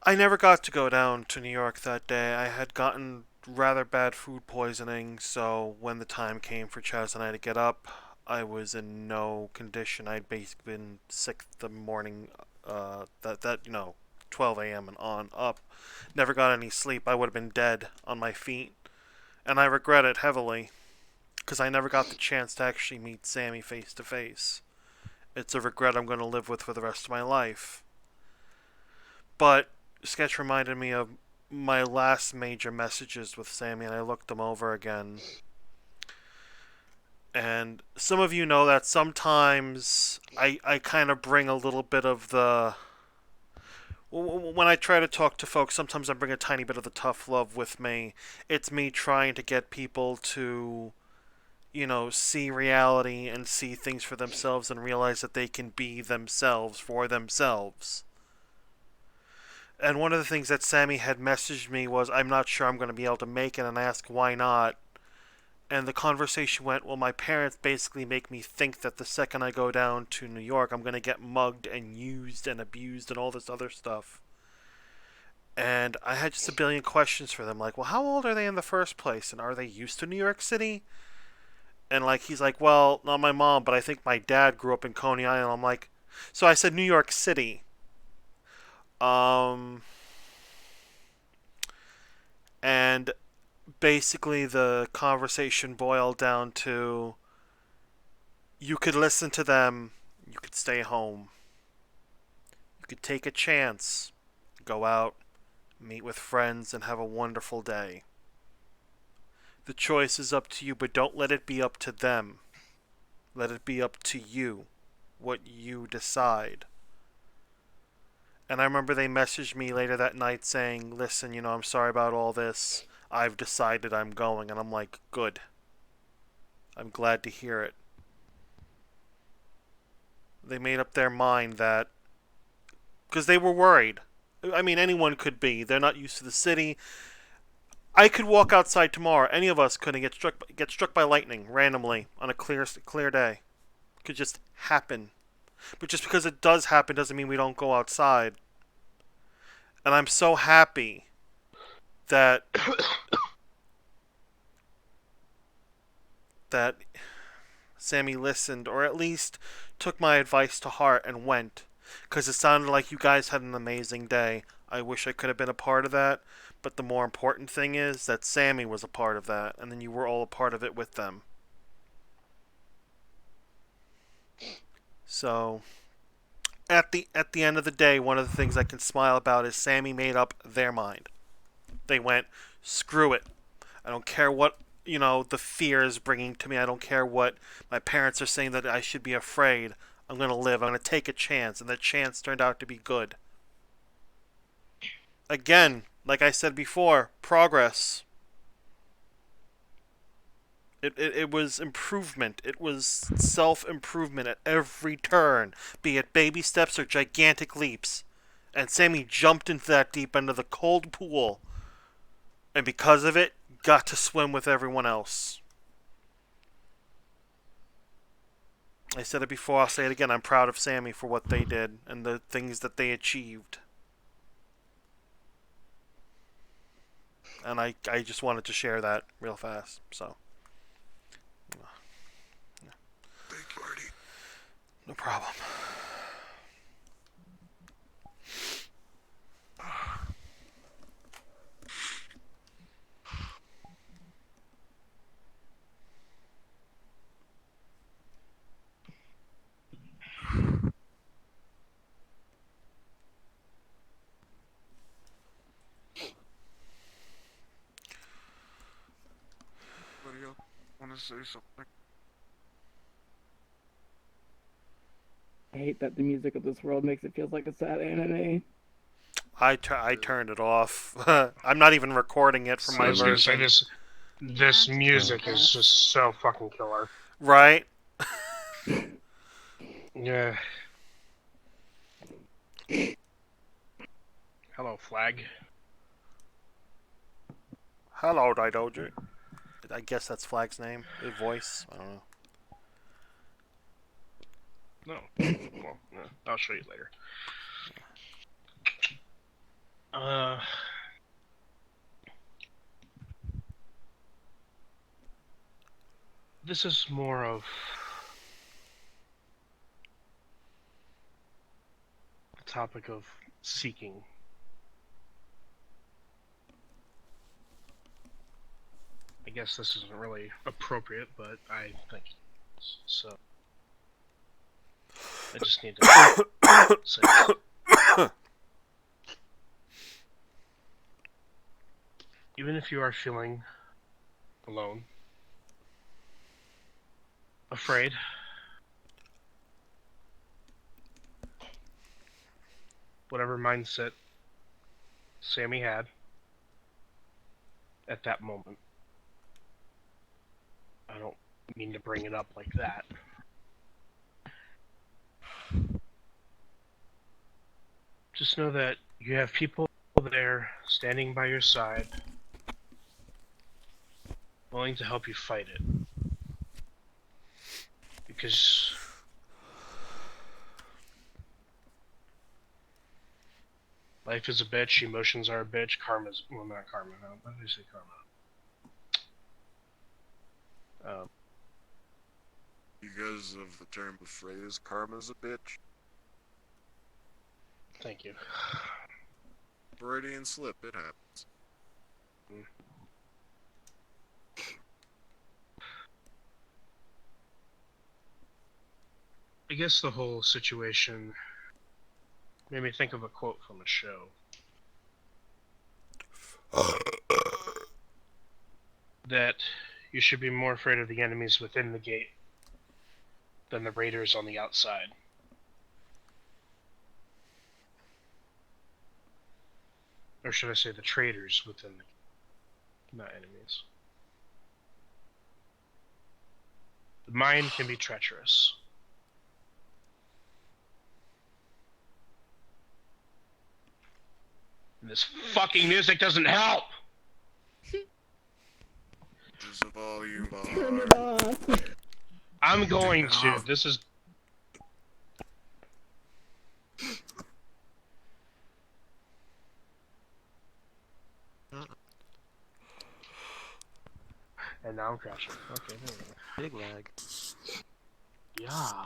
I never got to go down to New York that day. I had gotten rather bad food poisoning, so when the time came for Chaz and I to get up, I was in no condition. I'd basically been sick the morning, that 12 a.m. and on up. Never got any sleep. I would have been dead on my feet, and I regret it heavily, because I never got the chance to actually meet Sammy face to face. It's a regret I'm going to live with for the rest of my life. But Sketch reminded me of my last major messages with Sammy, and I looked them over again. And some of you know that sometimes I kind of bring a little bit of the... When I try to talk to folks, sometimes I bring a tiny bit of the tough love with me. It's me trying to get people to, see reality and see things for themselves and realize that they can be themselves for themselves. And one of the things that Sammy had messaged me was, I'm not sure I'm going to be able to make it, and I asked why not. And the conversation went, well, my parents basically make me think that the second I go down to New York, I'm going to get mugged and used and abused and all this other stuff. And I had just a billion questions for them, like, well, how old are they in the first place? And are they used to New York City? And, he's like, well, not my mom, but I think my dad grew up in Coney Island. I'm like, so I said New York City. And basically the conversation boiled down to, you could listen to them, you could stay home, you could take a chance, go out, meet with friends, and have a wonderful day. The choice is up to you, but don't let it be up to them. Let it be up to you, what you decide. And I remember they messaged me later that night saying, listen, I'm sorry about all this. I've decided I'm going. And I'm like, good. I'm glad to hear it. They made up their mind that... because they were worried. I mean, anyone could be. They're not used to the city. I could walk outside tomorrow. Any of us could get struck by lightning randomly on a clear day. It could just happen. But just because it does happen doesn't mean we don't go outside. And I'm so happy that Sammy listened, or at least took my advice to heart and went. Because it sounded like you guys had an amazing day. I wish I could have been a part of that. But the more important thing is that Sammy was a part of that. And then you were all a part of it with them. So, at the end of the day, one of the things I can smile about is Sammy made up their mind. They went, screw it. I don't care what, the fear is bringing to me. I don't care what my parents are saying that I should be afraid. I'm going to live. I'm going to take a chance. And that chance turned out to be good. Again, like I said before, progress. It was improvement. It was self-improvement at every turn, be it baby steps or gigantic leaps. And Sammy jumped into that deep end of the cold pool. And because of it, got to swim with everyone else. I said it before, I'll say it again. I'm proud of Sammy for what they did and the things that they achieved. And I just wanted to share that real fast, so... Thank you, Artie. No problem. Anybody else want to say something? I hate that the music of this world makes it feel like a sad anime. I turned it off. I'm not even recording it from my I was gonna say version. this music is just so fucking killer. Right? Yeah. Hello, Flag. Hello, Daidoji. I guess that's Flag's name. His voice. I don't know. No. Well, no, I'll show you later. Uh, this is more of a topic of seeking. I guess this isn't really appropriate, but I think it is. So I just need to say this. Even if you are feeling alone, afraid, whatever mindset Sammy had at that moment, I don't mean to bring it up like that. Just know that you have people there standing by your side, willing to help you fight it. Because life is a bitch, emotions are a bitch, karma's, well, not karma, no, what did I say karma? Because of the term of phrase, karma's a bitch. Thank you. Freudian slip, it happens. I guess the whole situation made me think of a quote from a show. That you should be more afraid of the enemies within the gate than the raiders on the outside. Or should I say the traitors within the gate, not enemies. The mind can be treacherous. And this fucking music doesn't help! Just a volume bar. Turn it off. I'm going to. This is... And now I'm crashing. Okay, there we go. Big lag. Yeah.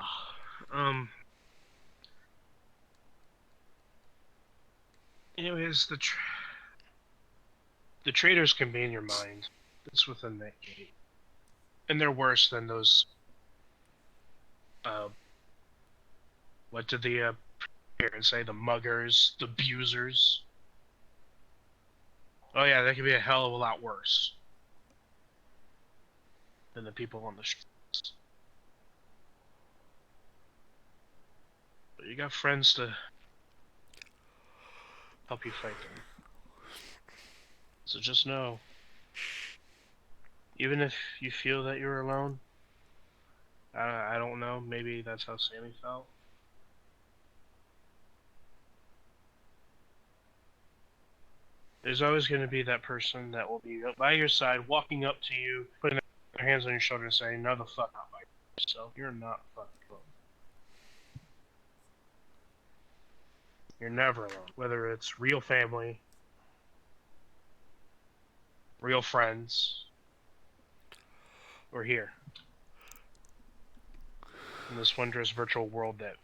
Anyways, the traitors can be in your mind. It's within that gate. And they're worse than those... what did the parents say? The muggers, the abusers. Oh yeah, they can be a hell of a lot worse than the people on the streets. But you got friends to help you fight them. So just know, even if you feel that you're alone, I don't know, maybe that's how Sammy felt. There's always going to be that person that will be by your side, walking up to you, putting their hands on your shoulder and saying, no the fuck out by yourself. You're not fucking alone. You're never alone. Whether it's real family, real friends, or here. In this wondrous virtual world that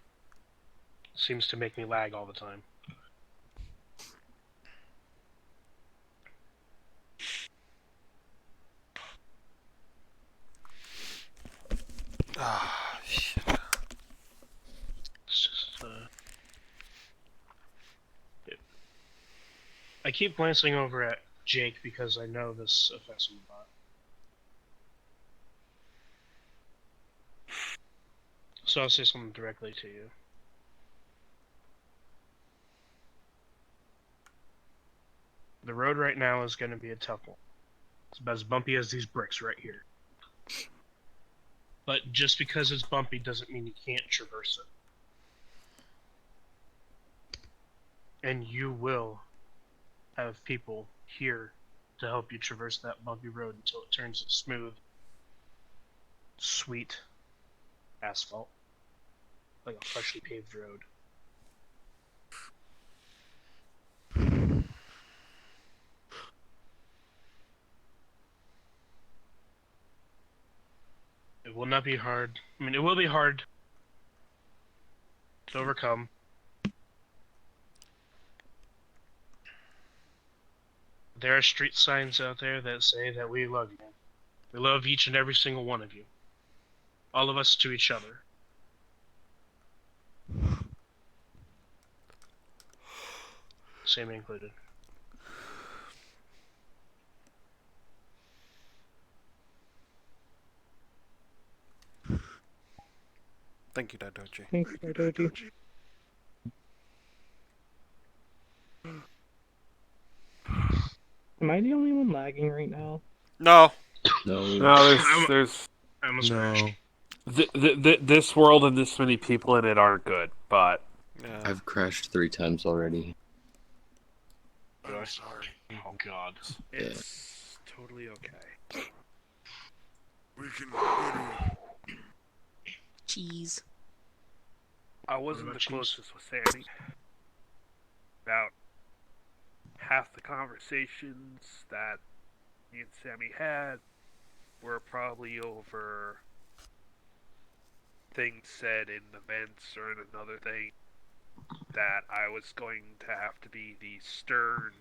seems to make me lag all the time. Ah, shit. It's just, I keep glancing over at Jake because I know this affects him a lot. So I'll say something directly to you. The road right now is going to be a tough one. It's about as bumpy as these bricks right here. But just because it's bumpy doesn't mean you can't traverse it. And you will have people here to help you traverse that bumpy road until it turns to smooth, sweet asphalt. Like a freshly paved road. not be hard. I mean, it will be hard to overcome. There are street signs out there that say that we love you. We love each and every single one of you. All of us to each other. Sammy included. Thank you, Dadoji. Thanks, Doji. Am I the only one lagging right now? No. No, there's I almost no. crashed. This world and this many people in it aren't good, but Yeah. I've crashed 3 times already. I'm sorry. Oh god. it's totally okay. We can go to Cheese. I wasn't about the cheese? closest with Sammy. About half the conversations that me and Sammy had were probably over things said in events or in another thing that I was going to have to be the stern,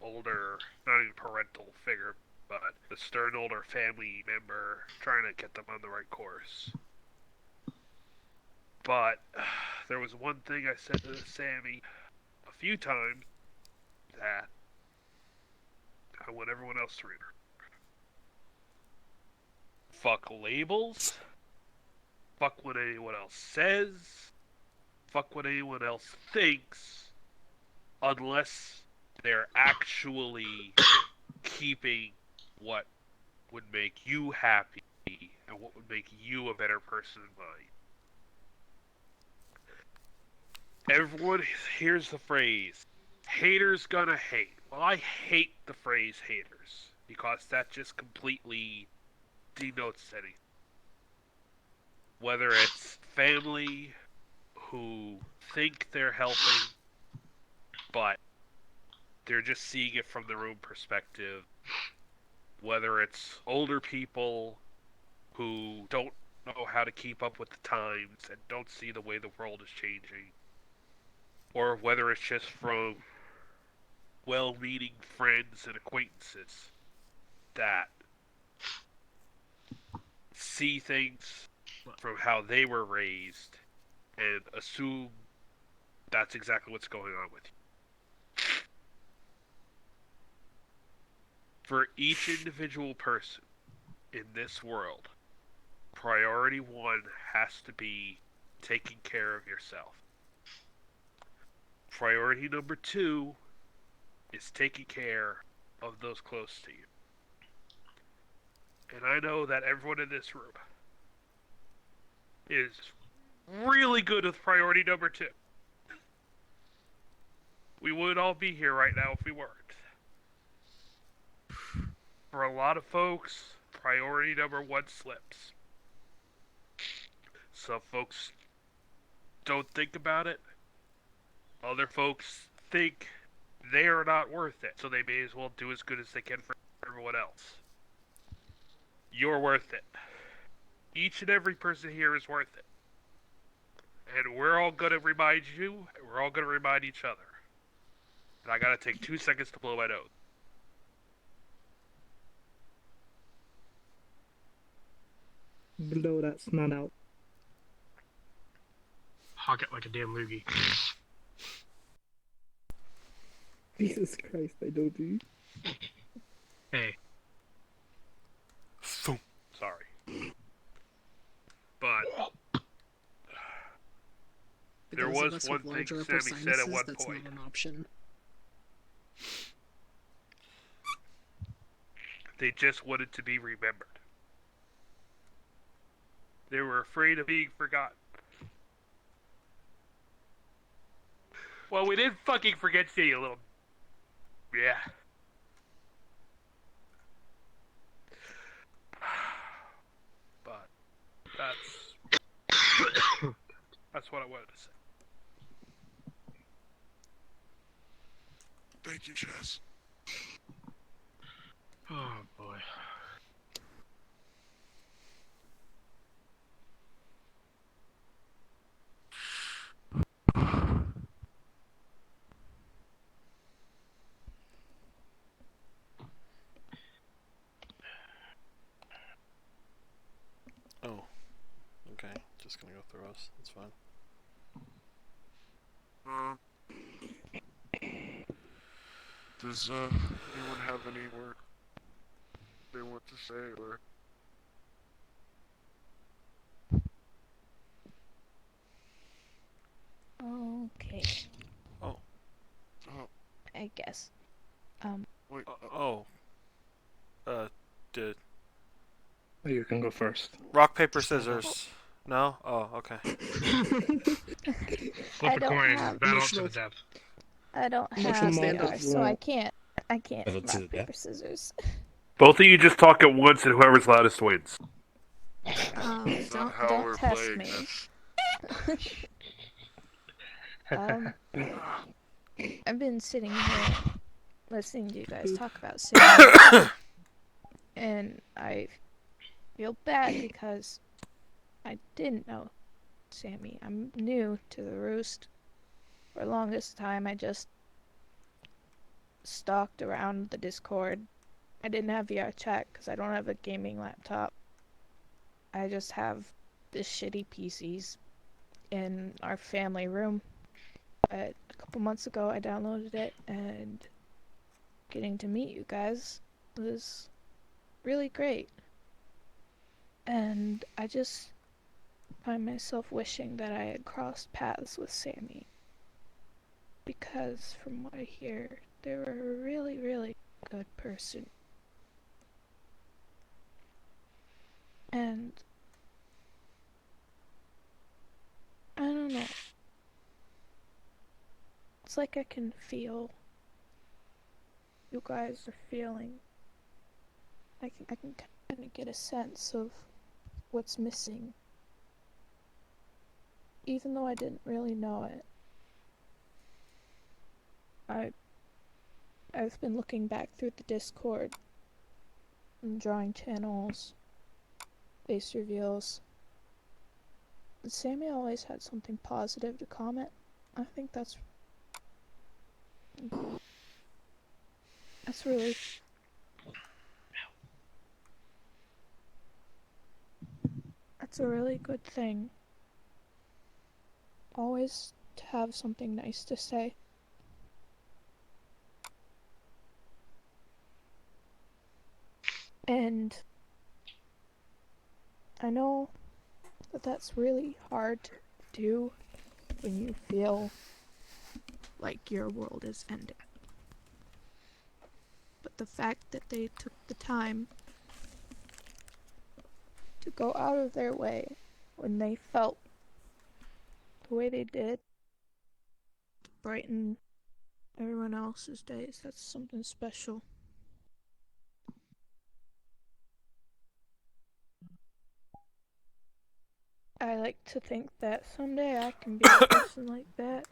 older, not even parental figure, but the stern, older family member trying to get them on the right course. But there was one thing I said to Sammy a few times that I want everyone else to remember. Fuck labels. Fuck what anyone else says. Fuck what anyone else thinks. Unless they're actually keeping what would make you happy and what would make you a better person in mind. Everyone hears the phrase, haters gonna hate. Well, I hate the phrase haters because that just completely denotes anything. Whether it's family who think they're helping, but they're just seeing it from their own perspective. Whether it's older people who don't know how to keep up with the times and don't see the way the world is changing. Or whether it's just from well-meaning friends and acquaintances that see things from how they were raised and assume that's exactly what's going on with you. For each individual person in this world, priority 1 has to be taking care of yourself. Priority number 2 is taking care of those close to you. And I know that everyone in this room is really good with priority number 2. We would all be here right now if we weren't. For a lot of folks, priority number 1 slips. Some folks don't think about it. Other folks think they are not worth it, so they may as well do as good as they can for everyone else. You're worth it. Each and every person here is worth it. And we're all going to remind you, and we're all going to remind each other. And I gotta take 2 seconds to blow my nose. Blow that snot out. Hawk it like a damn loogie. Jesus Christ, I don't do. Hey. Sorry. But For there those of was us one with thing larger upper Sammy said at sinuses, one that's point. not an option. They just wanted to be remembered. They were afraid of being forgotten. Well, we didn't fucking forget you, you little... Yeah. But that's what I wanted to say. Thank you, Chess. Oh boy. just gonna go through us. That's fine. Does anyone have any more they want to say, or? Okay. Oh. I guess. Wait. Did You can go first. rock paper scissors? No. Oh, okay. Flip a don't coin. have- Battle to the death. I don't Emotional have stand VR, up so roll. I can't Battle to the rock paper death? scissors. Both of you just talk at once, and whoever's loudest wins. That's not how don't we're test playing me. this. I've been sitting here listening to you guys talk about Sammy, and I feel bad because I didn't know Sammy. I'm new to the Roost. For the longest time, I just stalked around the Discord. I didn't have VRChat because I don't have a gaming laptop. I just have the shitty PCs in our family room. But a couple months ago, I downloaded it, and getting to meet you guys was really great. And I just find myself wishing that I had crossed paths with Sammy. Because from what I hear, they were a really, really good person. And I don't know. It's like I can feel you guys are feeling. I can kind of get a sense of what's missing. Even though I didn't really know it. I've been looking back through the Discord and drawing channels, face reveals. And Sammy always had something positive to comment. I think that's really that's a really good thing. Always to have something nice to say. And I know that that's really hard to do when you feel like your world is ending. But the fact that they took the time to go out of their way when they felt the way they did to brighten everyone else's days, that's something special. I like to think that someday I can be a person like that.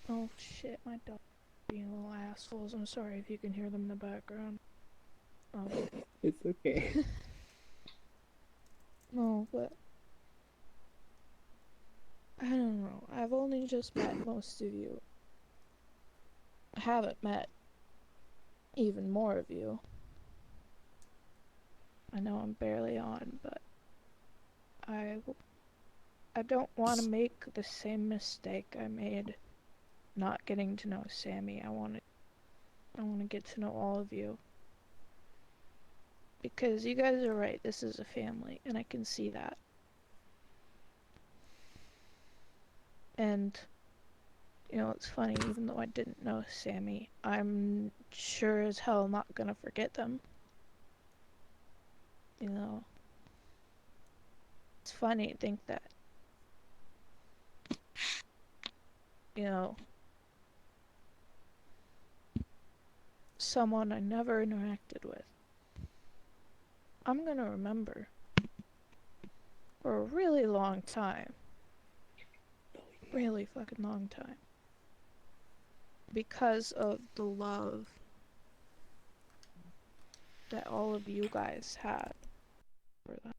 Oh shit, my dog being little assholes. I'm sorry if you can hear them in the background. It's okay. No, but I don't know. I've only just met most of you. I haven't met even more of you. I know I'm barely on, but I don't want to make the same mistake I made not getting to know Sammy. I want to get to know all of you. Because you guys are right, this is a family, and I can see that. And, you know, it's funny, even though I didn't know Sammy, I'm sure as hell not gonna forget them. You know, it's funny to think that, you know, someone I never interacted with, I'm gonna remember for a really long time. Really fucking long time. Because of the love that all of you guys had for them.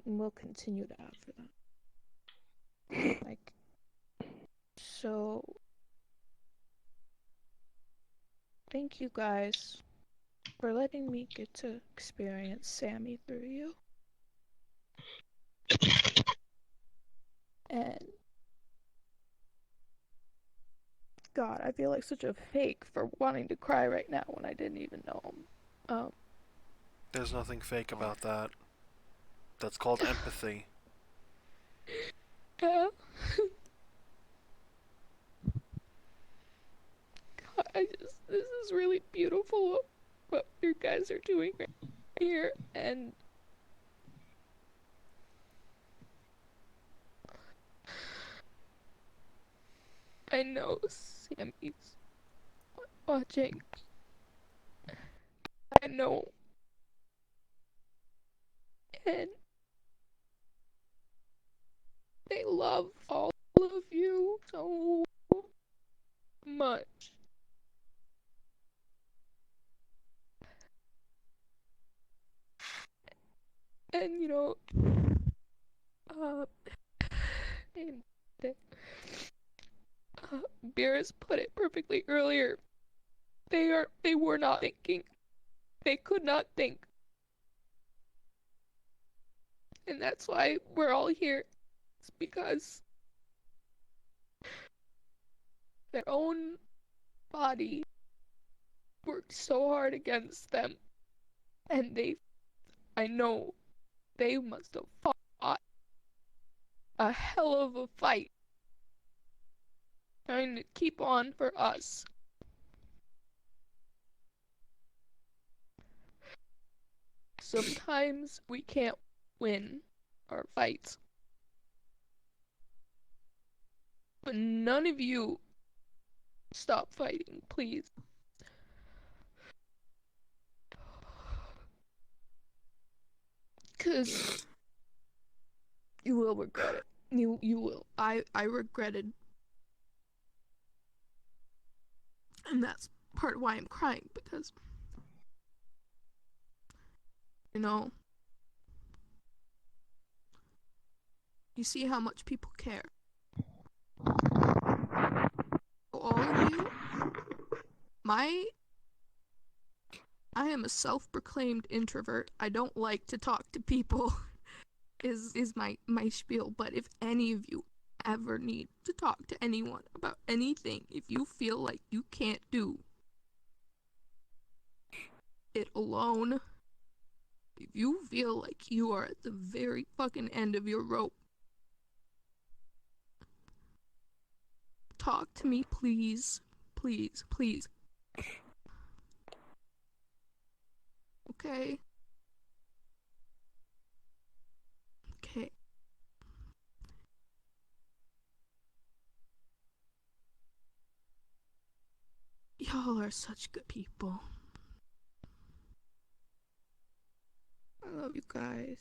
And will continue to have for them. Like, so thank you guys for letting me get to experience Sammy through you. And God, I feel like such a fake for wanting to cry right now when I didn't even know him. There's nothing fake about that. That's called empathy. Yeah. God, this is really beautiful what you guys are doing right here, and I know Sammy's watching. I know. And they love all of you so much. And you know, and Beerus put it perfectly earlier. They were not thinking. They could not think. And that's why we're all here. It's because their own body worked so hard against them. And I know they must have fought a hell of a fight trying to keep on for us. Sometimes we can't win our fights. But none of you stop fighting, please. Because you will regret it. You will. I regretted. And that's part of why I'm crying, because you know, you see how much people care. All of you, I am a self-proclaimed introvert. I don't like to talk to people. is my spiel. But if any of you ever need to talk to anyone about anything, if you feel like you can't do it alone, if you feel like you are at the very fucking end of your rope, talk to me, please. Please, please. Okay? Okay. Y'all are such good people. I love you guys.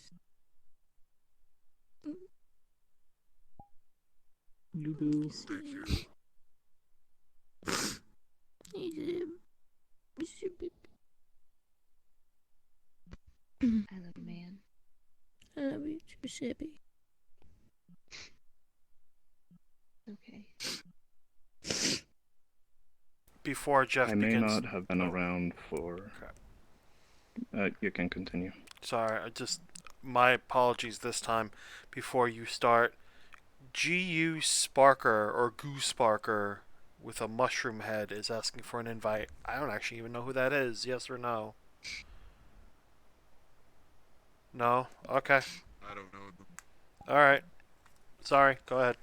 You do. I love you, man. I love you too, Sibby. Okay. Before Jeff I may begins... not have been around for... you can continue. Sorry, my apologies this time. Before you start, GU Sparker or Goo Sparker with a mushroom head is asking for an invite. I don't actually even know who that is. Yes or no? No? Okay. I don't know them. Alright. Sorry, go ahead.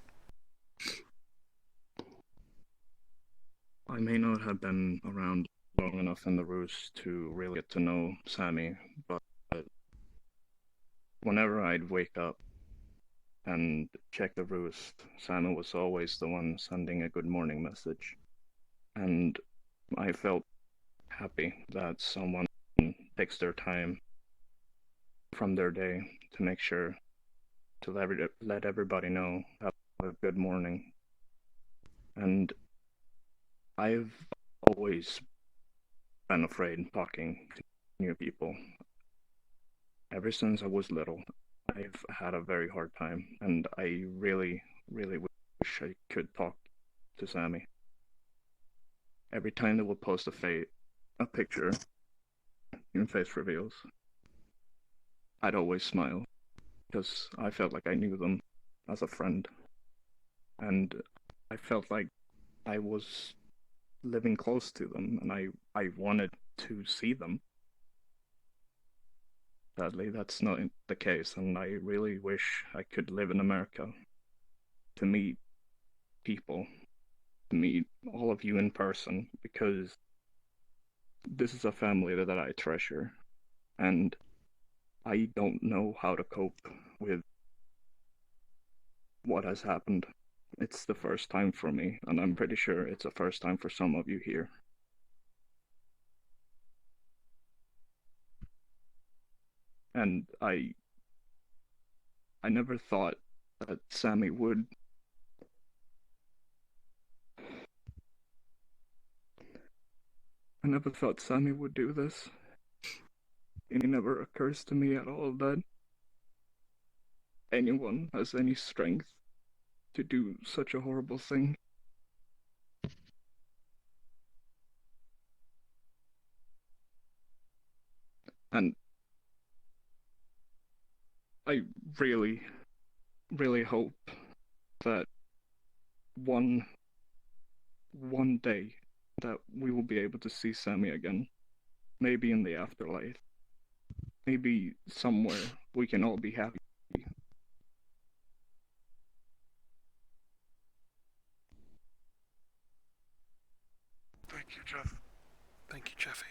I may not have been around long enough in the roost to really get to know Sammy, but whenever I'd wake up and check the roost, Sammy was always the one sending a good morning message. And I felt happy that someone takes their time from their day to make sure to let everybody know have a good morning. And I've always been afraid talking to new people. Ever since I was little, I've had a very hard time, and I really, really wish I could talk to Sammy. Every time they would post a picture in face reveals, I'd always smile, because I felt like I knew them as a friend. and I felt like I was living close to them, and I wanted to see them. Sadly, that's not the case, and I really wish I could live in America to meet people, to meet all of you in person, because this is a family that I treasure, and I don't know how to cope with what has happened. It's the first time for me, and I'm pretty sure it's the first time for some of you here. And I never thought that Sammy would. I never thought Sammy would do this. It never occurs to me at all that anyone has any strength to do such a horrible thing. And I really, really hope that one day that we will be able to see Sammy again. Maybe in the afterlife. Maybe somewhere we can all be happy. Thank you, Jeff. Thank you, Jeffy.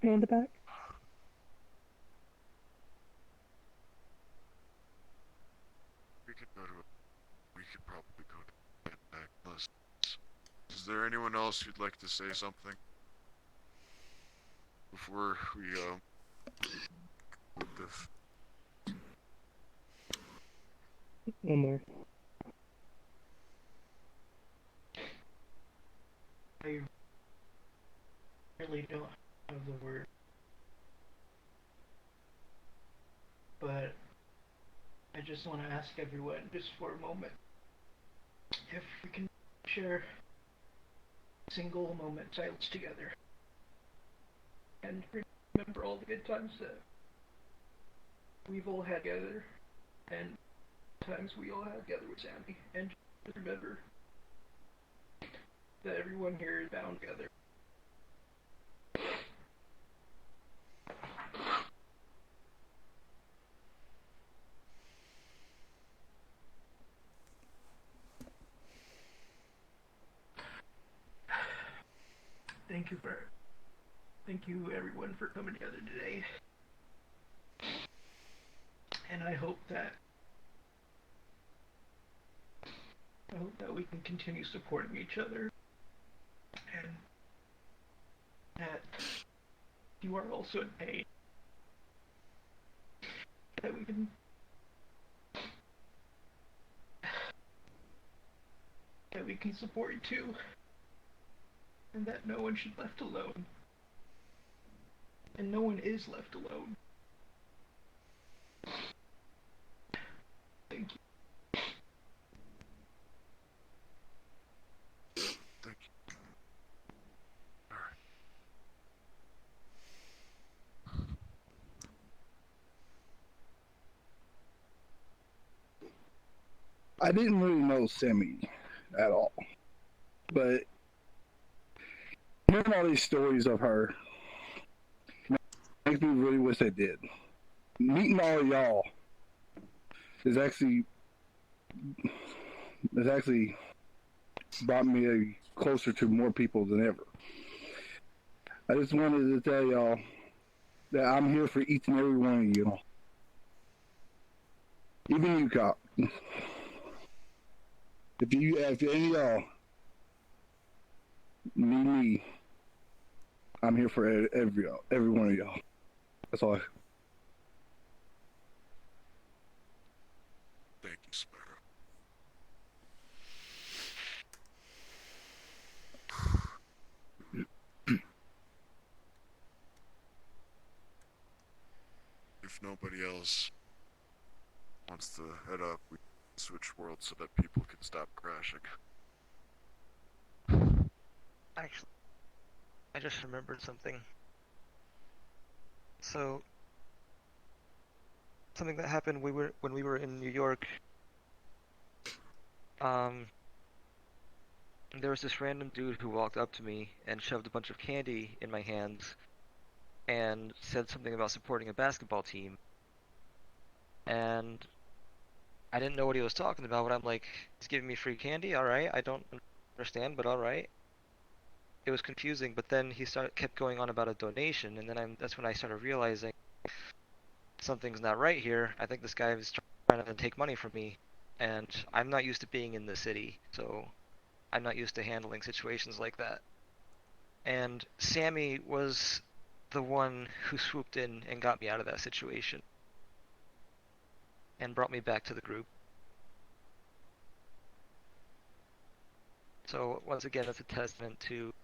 In the back. We could probably go to midnight unless. Is there anyone else who'd like to say something before we move this? One more. I really don't have the word, but I just want to ask everyone, just for a moment, if we can share a single moment silence together and remember all the good times that we've all had together and times we all had together with Sammy, and just remember that everyone here is bound together. Thank you everyone for coming together today. And I hope that we can continue supporting each other, and that you are also in pain, that we can support you too, and that no one should be left alone, and no one is left alone. Thank you. Thank you. Alright. I didn't really know Sammy at all, but hearing all these stories of her makes me really wish I did. Meeting all of y'all is actually brought me closer to more people than ever. I just wanted to tell y'all that I'm here for each and every one of you. Even you, Cop. If any of y'all need me, I'm here for every one of y'all. That's all. Thank you, Sparrow. If nobody else wants to head up, we switch worlds so that people can stop crashing. Actually, I just remembered something. So, something that happened when we were in New York. There was this random dude who walked up to me and shoved a bunch of candy in my hands and said something about supporting a basketball team. And I didn't know what he was talking about, but I'm like, he's giving me free candy? Alright, I don't understand, but alright. It was confusing, but then he kept going on about a donation, and then that's when I started realizing something's not right here. I think this guy is trying to take money from me, and I'm not used to being in the city, so I'm not used to handling situations like that. And Sammy was the one who swooped in and got me out of that situation and brought me back to the group. So once again, it's a testament to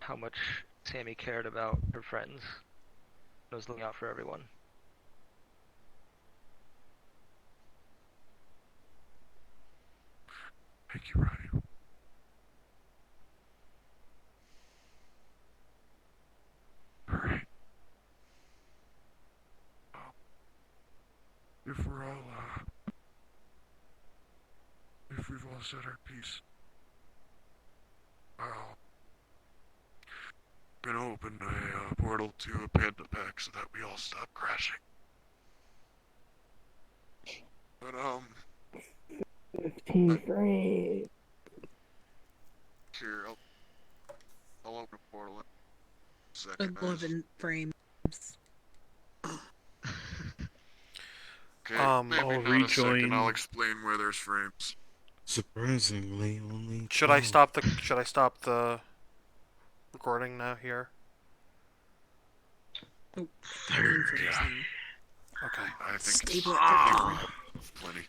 how much Sammy cared about her friends and was looking out for everyone. Thank you, Ryan. Alright. If we're all, if we've all said our piece, I'll gonna open a portal to a panda pack so that we all stop crashing. But, 15 frames. Here, I'll open a portal in a second. 11 frames. Okay, maybe I'll not a second. rejoin. I'll explain where there's frames. Surprisingly, only. Should I stop the recording now here? Oh, 13 frames Yeah. now. Okay. I think Stable it's plenty.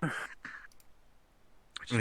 Right.